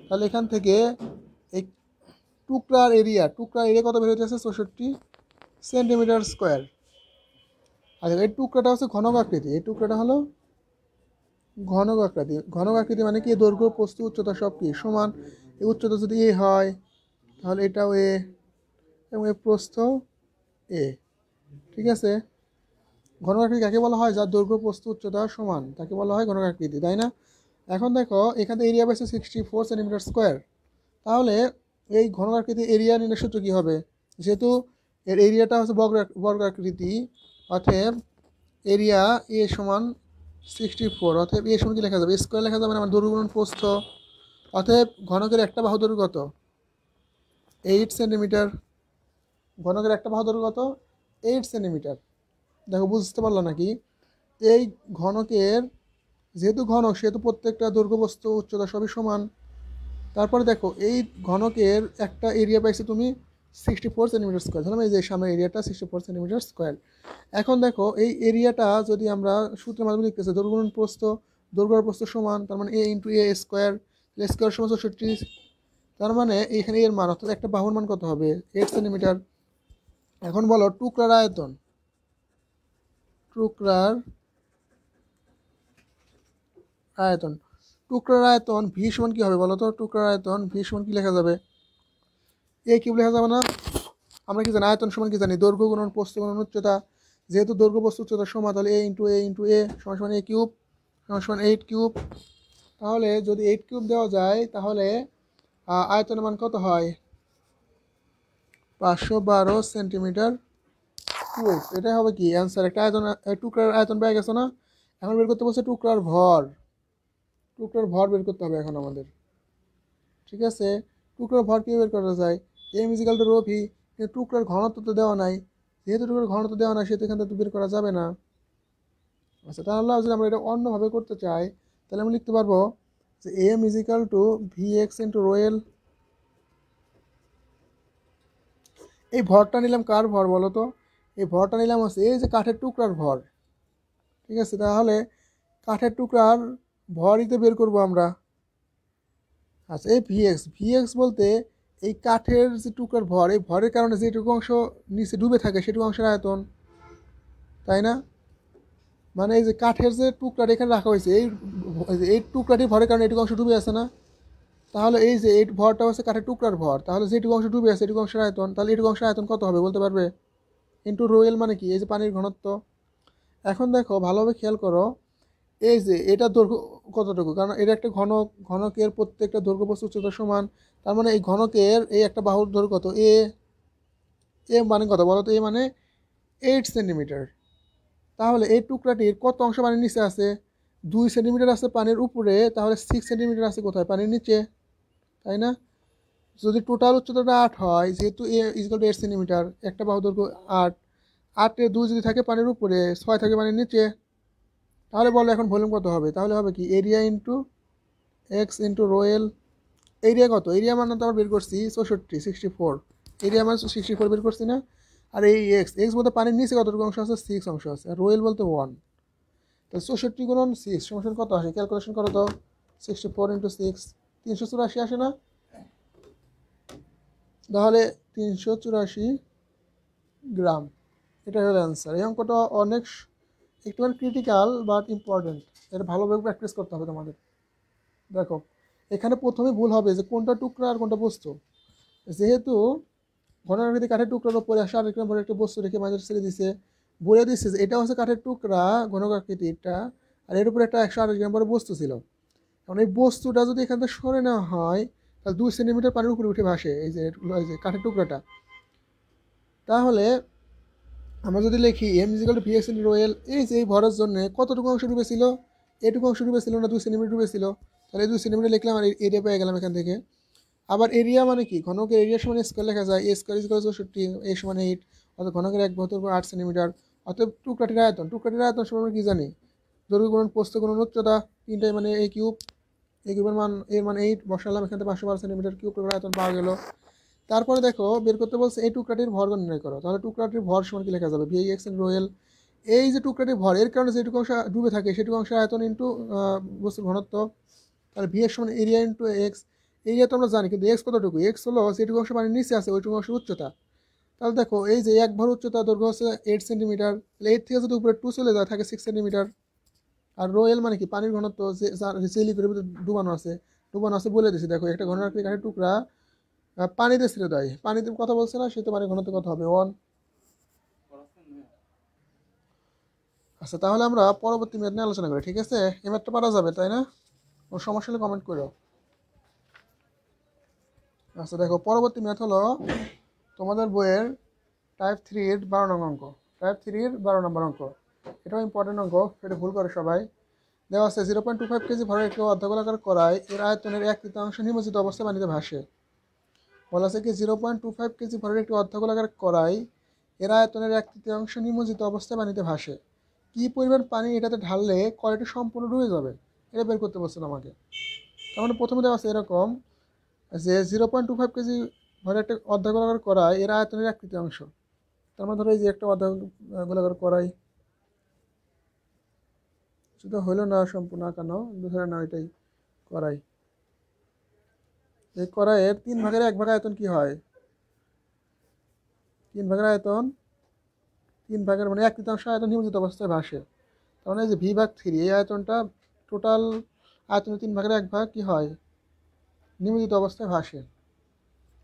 তাহলে এখান থেকে এই টুকরার এরিয়া কত বের হইতেছে 64 সেন্টিমিটার স্কোয়ার। আচ্ছা এই টুকরাটা হচ্ছে ঘনক আকৃতি, এই টুকরাটা হলো ঘনক আকৃতি। ঘনক আকৃতি মানে কি দৈর্ঘ্য প্রস্থ উচ্চতা সব কি সমান। এই উচ্চতা যদি এ হয় তাহলে এটাও এ এবং এই প্রস্থ এ, ঠিক আছে? ঘনক আকৃতি কাকে বলা হয়? যার দৈর্ঘ্য প্রস্থ উচ্চতা সমান তাকে বলা হয় ঘনক আকৃতি, তাই না? এখন দেখো এখানে এরিয়া পাইছে 64 সেন্টিমিটার স্কোয়ার। তাহলে এই ঘনক আকৃতি এরিয়া নির্ণয় সূত্র কী হবে? যেহেতু এর এরিয়াটা হচ্ছে বর্গ আকৃতি, অতএব এরিয়া এ সমান 64, অতএব এ সমান কি লেখা যাবে? স্কোয়ার লেখা যাবে না, আমার দৈর্ঘ্য গুণন প্রস্থ। অতএব ঘনকের একটা বাহু দৈর্ঘ্য কত? 8 সেন্টিমিটার। ঘনকের একটা বাহু দৈর্ঘ্য কত? 8 সেন্টিমিটার। দেখো বুঝতে পারলো নাকি? এই ঘনকের যেহেতু ঘনক সেহেতু প্রত্যেকটা দৈর্ঘ্য বস্তু উচ্চতা সবই সমান। তারপরে দেখো এই ঘনকের একটা এরিয়া পাইছো তুমি 64 সেন্টিমিটার স্কোয়ার, ধরলাম এই যে সামনের এরিয়াটা 64 সেন্টিমিটার স্কোয়ার। এখন দেখো এই এরিয়াটা যদি আমরা সূত্রের মাধ্যমে লিখতেছি দৈর্ঘ্য গুণন প্রস্থ, দৈর্ঘ্য আর প্রস্থ সমান, তার মানে এ ইন্টু এ স্কোয়ার, স্কোয়ার সমান 64। তার মানে এইখানে এর মান অর্থাৎ একটা বাহুর মান কত হবে? 8 সেন্টিমিটার। এখন বলো টুকরার আয়তন, টুকরার আয়তন টুকরার আয়তন ভি সমান কি হবে বলো তো? টুকরার আয়তন ভি সমান কি লেখা যাবে? এ কিউব লেখা যাবে না? আমরা কি জানি আয়তন সমান কি জানি? দৈর্ঘ্য গুণন প্রস্থ গুণন উচ্চতা। যেহেতু দৈর্ঘ্য প্রস্থ উচ্চতা সমান তাহলে এ ইন্টু এ সমান সমান এ কিউব সমান সমান 8 কিউব। তাহলে যদি 8 কিউব দেওয়া যায় তাহলে আয়তনের মান কত হয়? 512 সেন্টিমিটার কিউব। এটাই হবে কি অ্যান্সার। একটা আয়তন, টুকরার আয়তন পেয়ে গেছো না? এখন বের করতে বলছে টুকরার ভর বের করতে হবে এখন আমাদের, ঠিক আছে? টুকরার ভর কীভাবে বের করা যায়? M is equal to rho V. কিন্তু টুকরার ঘনত্ব তো দেওয়া নাই, যেহেতু টুকরার ঘনত্ব দেওয়া নাই সেহেতু এখান থেকে বের করা যাবে না। আচ্ছা তাহলে যদি আমরা এটা অন্যভাবে করতে চাই তাহলে আমি লিখতে পারবো যে M is equal to V X into rho L. এই ভরটা নিলাম কার ভর বলো তো? এই ভরটা নিলাম হচ্ছে এই যে কাঠের টুকরার ভর, ঠিক আছে? তাহলে কাঠের টুকরার ভরই তো বের করবো আমরা। আচ্ছা এই ভিএক্স বলতে এই কাঠের যে টুকরার ভর, এই ভরের কারণে যেটুকু অংশ নিচে ডুবে থাকে সেটুকু অংশের আয়তন, তাই না? মানে এই যে কাঠের যে টুকরাটা এখানে রাখা হয়েছে এই টুকরাটির ভরের কারণে এটুকু অংশ ডুবে আছে না? তাহলে এই যে এই ভরটা হচ্ছে কাঠের টুকরার ভর, তাহলে যেটুকু অংশ ডুবে আছে এটুকু অংশের আয়তন, তাহলে এটুকু অংশের আয়তন কত হবে বলতে পারবে? ইন্টু রোয়েল মানে কি? এই যে পানির ঘনত্ব। এখন দেখো ভালোভাবে খেয়াল করো এই যে এটা দৈর্ঘ্য কতটুকু, কারণ এটা একটা ঘনকের প্রত্যেকটা দৈর্ঘ্য প্রস্থ উচ্চতা সমান। তার মানে এই ঘনকের এই একটা বাহুর দৈর্ঘ্য কত? এ মানে কত বলো তো? এ মানে 8 সেন্টিমিটার। তাহলে এই টুকরাটির কত অংশ পানির নিচে আছে? 2 সেন্টিমিটার আছে পানির উপরে, তাহলে 6 সেন্টিমিটার আছে কোথায়? পানির নিচে, তাই না? যদি টোটাল উচ্চতাটা 8 হয়, যেহেতু এ ইজিক্যাল টু 8 সেন্টিমিটার, একটা বাহু দৈর্ঘ্য 8, 8-এ 2 যদি থাকে পানির উপরে, 6 থাকে পানির নিচে, তাহলে বলো এখন ভলিউম কত হবে? তাহলে হবে কি area into X into rho L. Area কত? এরিয়া মানে তো আমরা বের করছি 64, এরিয়া মানে 64 বের করছি না? আর এই এক্স বলতে পানির নিচে কতটুকু অংশ আছে? 6 অংশ আছে। আর রোয়েল বলতে 1। তাহলে 64 গুণন 6 সমান কত আসে? ক্যালকুলেশন করো তো। 64 ইন্টু 6 384 আসে না? তাহলে 384 গ্রাম, এটা হলো অ্যান্সার। এই অঙ্কটা অনেক একটু ক্রিটিক্যাল বাট ইম্পর্টেন্ট, এটা ভালোভাবে প্র্যাকটিস করতে হবে তোমাদের। দেখো এখানে প্রথমে ভুল হবে যে কোনটা টুকরা আর কোনটা বস্তু। যেহেতু ঘনাকৃতি কাঠের টুকরার উপরে 108 গ্রাম ভরের একটা বস্তু রেখে মাঝে ছেড়ে দিছে, বলে দিচ্ছে যে এটা হচ্ছে কাঠের টুকরা ঘনকাকৃতিটা, আর এর উপরে একটা 128 গ্রাম ভরের বস্তু ছিল। এখন এই বস্তুটা যদি এখান থেকে সরে নেওয়া হয় তাহলে 2 সেন্টিমিটার পানির উপরে উঠে ভাসে এই যে কাঠের টুকরাটা। তাহলে আমরা যদি লিখি M is equal to V X into rho L, এই যে এই ভরের জন্য কতটুকু অংশ ডুবেছিল, এটুকু অংশ ডুবেছিল না 2 সেন্টিমিটার ডুবেছিল, তাহলে 2 সেন্টিমিটার লিখলাম আর এরিয়া পেয়ে গেলাম এখান থেকে। আবার এরিয়া মানে কি, ঘনকের এরিয়া সমান স্কোয়ার লেখা যায়, এ স্কোয়ার ইজ ইকুয়াল টু 64, এ সমান 8, অর্থাৎ ঘনকের এক বহরের উপর 8 সেন্টিমিটার। অর্থাৎ টুকরাটির আয়তন সমান আমরা কি জানি, দৈর্ঘ্য গুণন প্রস্থ গুণন উচ্চতা তিনটাই মানে এ কিউব, এ কিউবের মান এর মান 8 বসালাম, এখান থেকে 512 সেন্টিমিটার কিউব টুকরার আয়তন পাওয়া গেল। তারপরে দেখো বের করতে বলছে এই টুকরাটির ভর নির্ণয় করো, তাহলে টুকরাটির ভর সমান কি লেখা যাবে, ভিএক্স ইনটু রো এল। এই যে টুকরাটির ভর, এর কারণে যেটুকু অংশ ডুবে থাকে সেটুকু অংশের আয়তন ইন্টু বস্তুর ঘনত্ব, তাহলে ভিএক্স সমান এরিয়া ইন্টু এক্স। এরিয়া তো আমরা জানি, কিন্তু এক্স কতটুকু, এক্স হলো যেটুকু অংশ পানির নিচে আছে ওইটুকু অংশের উচ্চতা। তাহলে দেখো এই যে এক ভর উচ্চতা দৈর্ঘ্য হচ্ছে 8 সেন্টিমিটার, তাহলে 8 থেকে যদি উপরে 2 চলে যায় থাকে 6 সেন্টিমিটার। আর রো এল মানে কি, পানির ঘনত্ব যে লিকুইডের ভিতরে ডুবানো আছে বলে দিছি। দেখো একটা ঘনকাকৃতি কাঠের টুকরা পানিতে ছেড়ে দেয়, পানিতে কথা বলছে না, সে তো পানির ঘনত্ব কত হবে 1। আচ্ছা তাহলে আমরা পরবর্তী ম্যাথ নিয়ে আলোচনা করি, ঠিক আছে? এই ম্যাথটা পারা যাবে তাই না? কোনো সমস্যা হলে কমেন্ট করো। আচ্ছা দেখো পরবর্তী ম্যাথ হলো তোমাদের বইয়ের টাইপ 3-এর 12 নম্বর অঙ্ক, টাইপ 3-এর 12 নম্বর অঙ্ক। এটাও ইম্পর্টেন্ট অঙ্ক, এটা ভুল করে সবাই। দেওয়া আছে 0.25 কেজি ভরের একটি অর্ধগোলাকার কড়াই এর আয়তনের 1/3 নিমজ্জিত অবস্থায় পানিতে ভাসে। বলা আছে কি 0.25 কেজি ভরের একটি অর্ধগোলাকার কড়াই এর আয়তনের 1/3 নিমজ্জিত অবস্থায় পানিতে ভাসে, কি পরিমাণ পানি এটাতে ঢাললে কড়াইটি সম্পূর্ণ ডুবে যাবে, এটা বের করতে বলছিল আমাকে। তার মানে প্রথমে দেওয়া আছে এরকম যে 0.25 কেজি ভরের একটা অর্ধগোলাকার কড়াই এর আয়তনের 1/3, তার মানে ধরো এই যে একটা অর্ধগোলাকার কড়াই, শুধু হইলো না সম্পূর্ণ আঁকানো, ধরে না এটাই কড়াই। এই কড়াইয়ের 3/1 আয়তন কি হয়, 3/3 মানে 1/3 আয়তন নিমজ্জিত অবস্থায় ভাসে। তার মানে এই যে V/3 এই আয়তনটা টোটাল আয়তনের 3/1 কি হয়, নিমজ্জিত অবস্থায় ভাসে।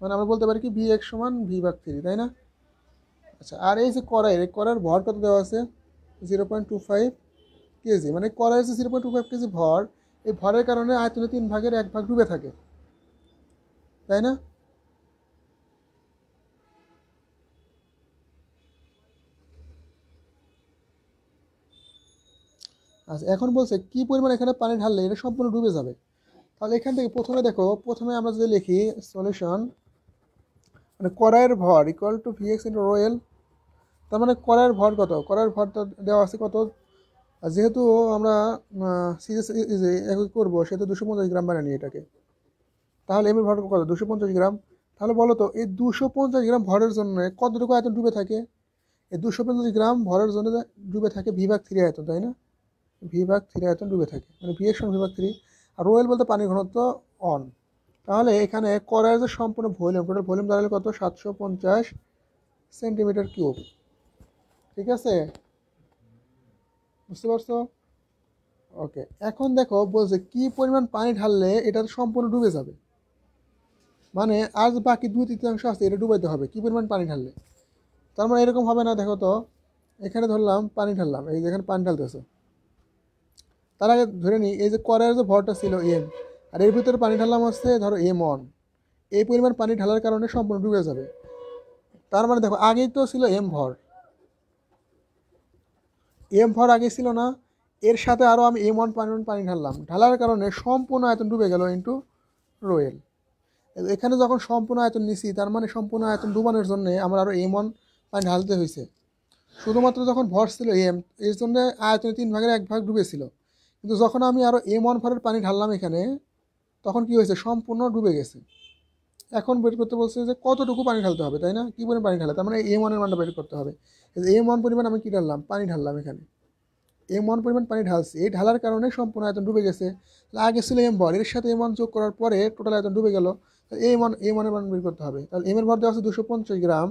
মানে আমরা বলতে পারি কি Vx সমান V/3, তাই না? আচ্ছা আর এই যে কড়াইয়ের ভর কত দেওয়া আছে 0.25 কেজি, মানে কড়াইয়ের যে 0.25 কেজি ভর, এই ভরের কারণে আয়তনের 3/1 ডুবে থাকে, তাই না? আচ্ছা এখন বলছে কি পরিমাণ এখানে পানি ঢাললে এটা সম্পূর্ণ ডুবে যাবে। তাহলে এখান থেকে প্রথমে আমরা যদি লিখি সলিউশন, মানে কড়াইয়ের ভর equal to VX into rho L. তার মানে কড়াইয়ের ভর কত, কড়াইয়ের ভরটা দেওয়া আছে কত, আর যেহেতু আমরা সিরিয়াস করবো সেহেতু 250 গ্রাম বানিয়ে নিই এটাকে, তাহলে এমএর ভর কত 250 গ্রাম। তাহলে বলো তো এই 250 গ্রাম ভরের জন্য কতটুকু আয়তন ডুবে থাকে, এই 250 গ্রাম ভরের জন্য ডুবে থাকে V/3 আয়তন, তাই না? V/3 আয়তন ডুবে থাকে, মানে V/3, আর রো এল বলতে পানির ঘনত্ব অন। তাহলে এখানে কড়াইয়ের যে সম্পূর্ণ ভলিউম, টোটাল ভলিউম দাঁড়ালে কত 750 সেন্টিমিটার কিউব, ঠিক আছে? বুঝতে পারছো? ওকে এখন দেখো বলছে কি পরিমাণ পানি ঢাললে এটা সম্পূর্ণ ডুবে যাবে, মানে আর বাকি 2/3 আছে এটা ডুবাইতে হবে কি পরিমাণ পানি ঢাললে। তার মানে এরকম হবে না, দেখো তো এখানে ধরলাম পানি ঢাললাম, এই যেখানে পানি ঢালতেছে, তার আগে ধরে নিই এই যে কড়াইয়ের যে ভরটা ছিল এম, আর এর ভিতরে পানি ঢাললাম হচ্ছে ধরো M1, এই পরিমাণ পানি ঢালার কারণে সম্পূর্ণ ডুবে যাবে। তার মানে দেখো আগেই তো ছিল এম ভর আগে ছিল না, এর সাথে আরও আমি M1 পানি ঢালার কারণে সম্পূর্ণ আয়তন ডুবে গেল ইন্টু রো এল। এখানে যখন সম্পূর্ণ আয়তন নিছি তার মানে সম্পূর্ণ আয়তন ডুবানোর জন্য আমার আরও M1 পানি ঢালতে হয়েছে। শুধুমাত্র যখন ভর ছিল এম, এর জন্য আয়তনের 3/1 ডুবেছিল, কিন্তু যখন আমি আরও M1 ভরের পানি ঢাললাম এখানে, তখন কি হয়েছে সম্পূর্ণ ডুবে গেছে। এখন বের করতে বলছে যে কতটুকু পানি ঢালতে হবে, তাই না? কী পরিমাণ পানি ঢালে, তার মানে M1 এর মানটা বের করতে হবে। M1 পরিমাণ আমি কী ঢাললাম, পানি ঢাললাম, এখানে M1 পরিমাণ পানি ঢালছি, এই ঢালার কারণে সম্পূর্ণ আয়তন ডুবে গেছে। আগে ছিল M ভর, এর সাথে M1 যোগ করার পরে টোটাল আয়তন ডুবে গেল। M1 এর মান বের করতে হবে, তাহলে M এর ভর দেওয়া আছে 250 গ্রাম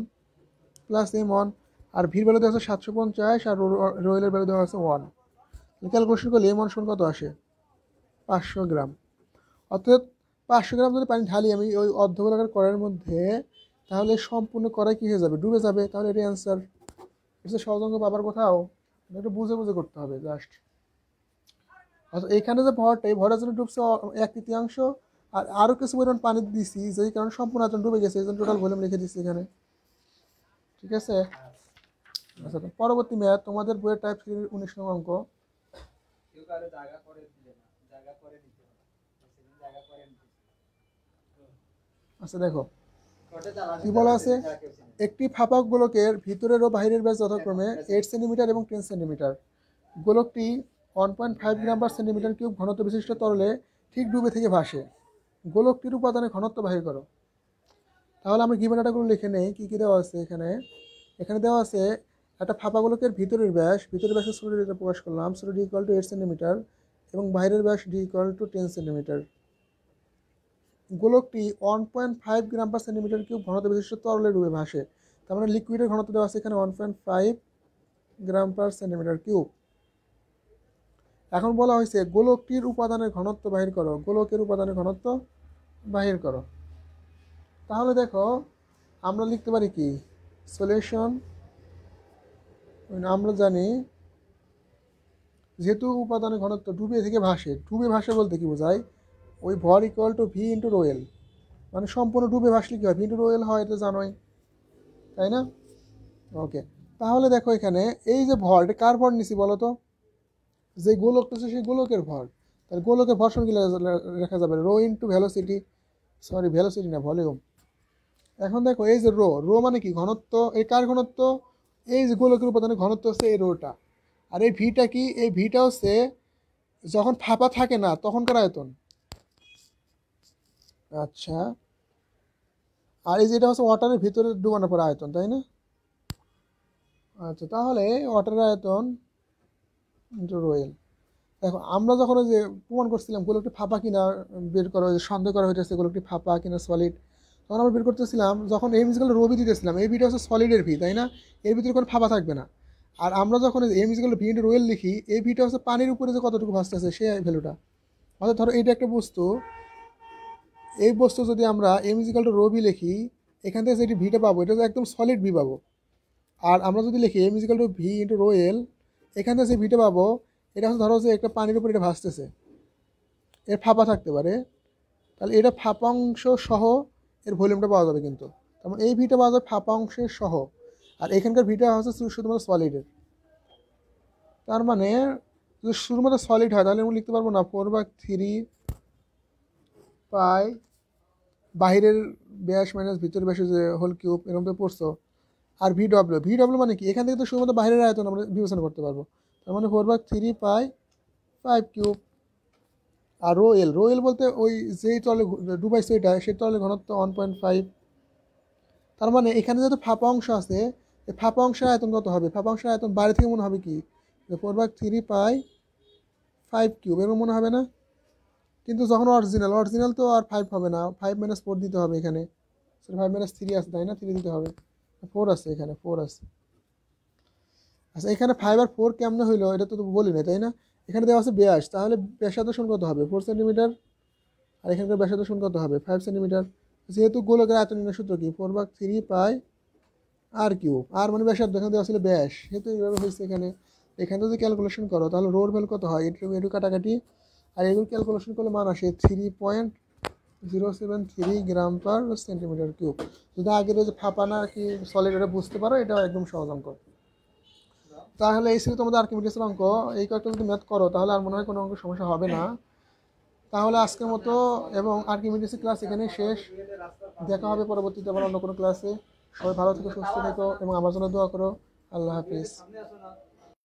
প্লাস M1, আর ভির ভ্যালু দেওয়া আছে 750 আর রোয়েলের ভ্যালু দেওয়া আছে 1। ক্যালকুলেশন করলে এম ওয়ান সমান কত আসে 500 গ্রাম। অর্থাৎ 500 গ্রাম যদি পানি ঢালি আমি ওই অর্ধগোলাকার কড়াইয়ের মধ্যে, তাহলে সম্পূর্ণ কড়াই কী হয়ে যাবে, ডুবে যাবে। তাহলে এটাই অ্যান্সার। এটা সহজ অঙ্ক পাবার কোথাও একটু বুঝে বুঝে করতে হবে জাস্ট। আচ্ছা এখানে যে ভরটা, এই ভরের জন্য ডুবছে 1/3, আর আরও কিছু পরিমাণ পানি দিছি যেই কারণে সম্পূর্ণ আচরণ ডুবে গেছে, এই জন্য টোটাল ভলিউম লিখে দিচ্ছি এখানে। ঠিক আছে। আচ্ছা পরবর্তী ম্যাথ তোমাদের বইয়ের টাইপ 19 নম্বর অঙ্ক। আচ্ছা দেখো কি বলা আছে, একটি ফাঁপা গোলকের ভিতরের ও বাহিরের ব্যাস যথাক্রমে 8 সেন্টিমিটার এবং 10 সেন্টিমিটার। গোলকটি 1.5 গ্রাম পার সেন্টিমিটার কিউব ঘনত্ব বিশিষ্ট তরলে ঠিক ডুবে থেকে ভাসে। গোলকটির উপাদানের ঘনত্ব বাহির করো। তাহলে আমরা গিভেন ডাটাগুলো লিখে নেই কী কী দেওয়া আছে এখানে। এখানে দেওয়া আছে একটা ফাঁপা গোলকের ভিতরের ব্যাসের ছোটো ডি প্রকাশ করলাম, ছোটো ডি ইকুয়াল টু 8 সেন্টিমিটার এবং বাইরের ব্যাস ডি ইকুয়াল টু 10 সেন্টিমিটার। গোলকটি 1.5 গ্রাম পার সেন্টিমিটার কিউব ঘনত্ব বিশিষ্ট তরলে ডুবে ভাসে। তার মানে লিকুইডের ঘনত্ব দেওয়া আছে এখানে 1.5 গ্রাম পার সেন্টিমিটার কিউব। এখন বলা হয়েছে গোলকটির উপাদানের ঘনত্ব বাহির করো, গোলকের উপাদানের ঘনত্ব বাহির করো। তাহলে দেখো আমরা লিখতে পারি কি সলিউশন, আমরা জানি যেহেতু উপাদানের ঘনত্ব ডুবে থেকে ভাসে, ডুবে ভাসে বলতে কি বোঝায়, ওই ভর ইকুয়াল টু ভি ইন্টু রোয়েল, মানে সম্পূর্ণ ডুবে ভাসলে কী হয়, ভি ইন্টু রোয়েল হয়, এটা জানোই তাই না। ওকে তাহলে দেখো এখানে এই যে ভর, এটা কার ভর নিছি বলো তো, যে গোলকটা আছে সেই গোলকের ভর। তাহলে গোলকের ভর সমান কি লেখা যাবে, rho into velocity, sorry velocity না ভলিউম। এখন দেখো এই যে রো মানে কি ঘনত্ব, এই কার ঘনত্ব, এই যে গোলকের উপাদানের ঘনত্ব হচ্ছে এই রোটা। আর এই ভিটা কি, এই ভিটা হচ্ছে যখন ফাঁপা থাকে না তখনকার আয়তন। আচ্ছা আর এই যেটা হচ্ছে ওয়াটারের ভিতরে ডুবানোর পর আয়তন, তাই না। আচ্ছা তাহলে ওয়াটারের আয়তন ইন্টু রোয়েল। দেখো আমরা যখন ওই যে প্রমাণ করছিলাম গোলকটি ফাঁপা কিনা বের করা, সন্দেহ করা হইতেছে গোলকটি ফাঁপা কিনা সলিড, তখন আমরা বের করতেছিলাম যখন এম ইজিক্যাল রো ভি দিতেছিলাম, এই ভিটা হচ্ছে সলিডের ভি তাই না, এর ভিতরে কোনো ফাঁপা থাকবে না। আর আমরা যখন এম ইজিক্যাল ভি ইন্টু রোয়েল লিখি, এই ভিটা হচ্ছে পানির উপরে যে কতটুকু ভাসতেছে সেই ভ্যালুটা। অর্থাৎ ধরো এইটা একটা বস্তু, এই বস্তু যদি আমরা M is equal to rho V লিখি, এখান থেকে যেটি ভিটা পাবো এটা একদম সলিড ভি পাবো। আর আমরা যদি লিখি M is equal to V into রোয়েল, এখান থেকে যে ভিটা পাবো এটা হচ্ছে ধরো যে একটা পানির উপর এটা ভাসতেছে, এর ফাঁপা থাকতে পারে, তাহলে এটা ফাঁপা অংশ সহ এর ভলিউমটা পাওয়া যাবে। কিন্তু তেমন এই ভিটা পাওয়া যাবে ফাঁপা অংশের সহ, আর এখানকার ভিটা হচ্ছে শুধুমাত্র সলিডের। তার মানে যদি শুধুমাত্র সলিড হয় তাহলে আমরা লিখতে পারবো না 4/3 পাই বাহিরের ব্যাস মাইনাস ভিতরের ব্যাসের যে হোল কিউব, এরকম তো পড়ছো। আর ভিডব্লিউ মানে কি, এখান থেকে তো শুধুমাত্র বাইরের আয়তন আমরা বিবেচনা করতে পারবো, তার মানে 4/3 পাই 5 কিউব। আর রোয়েল বলতে ওই যেই তলে ডুবাইছে ওইটা, সেই তলের ঘনত্ব 1.5। তার মানে এখানে যেহেতু ফাঁপা অংশ আছে, এই ফাঁপা অংশের আয়তন কত হবে, ফাঁপা অংশের আয়তন বাইরে থেকে মনে হবে কি 4/3 পাই 5 কিউব, এরকম মনে হবে না। কিন্তু যখন অরিজিনাল তো আর 5 হবে না, 5 - 4 দিতে হবে এখানে, 5 - 3 আছে তাই না, 3 দিতে হবে, 4 আছে এখানে, 4 আছে। আচ্ছা এখানে 5 আর 4 কেমনে হইলো এটা তো বলি না তাই না। এখানে দেওয়া আছে ব্যাস, তাহলে ব্যাসার্ধ সমান কত হবে 4 সেন্টিমিটার, আর এখানকার ব্যাসার্ধ সমান কত হবে 5 সেন্টিমিটার। যেহেতু গোলকের আয়তন নির্ণয় সূত্র কি 4/3 পাই আর কিউব, আর মানে ব্যাসার্ধ, এখানে দেওয়া ছিল ব্যাস, যেহেতু এইভাবে হয়েছে এখানে। এখানে যদি ক্যালকুলেশন করো তাহলে রোর ভ্যালু কত হয়, একটু কাটাকাটি, আর এগুলো ক্যালকুলেশন করলে মান আসে 3.073 গ্রাম পার সেন্টিমিটার কিউব। যদি আগের যে ফাঁপা না কি সলিড এটা বুঝতে পারো, এটা একদম সহজ অঙ্ক। তাহলে এই ছিল তোমাদের আর্কিমিডিসের অঙ্ক। এই কয়েকটা যদি ম্যাথ করো তাহলে আর মনে হয় কোনো অঙ্ক সমস্যা হবে না। তাহলে আজকের মতো এবং আর্কিমিডিসের ক্লাস এখানেই শেষ। দেখা হবে পরবর্তীতে আবার অন্য কোনো ক্লাসে। সবাই ভালো থেকো, সুস্থ থেকো এবং আমার জন্য দোয়া করো। আল্লাহ হাফিজ।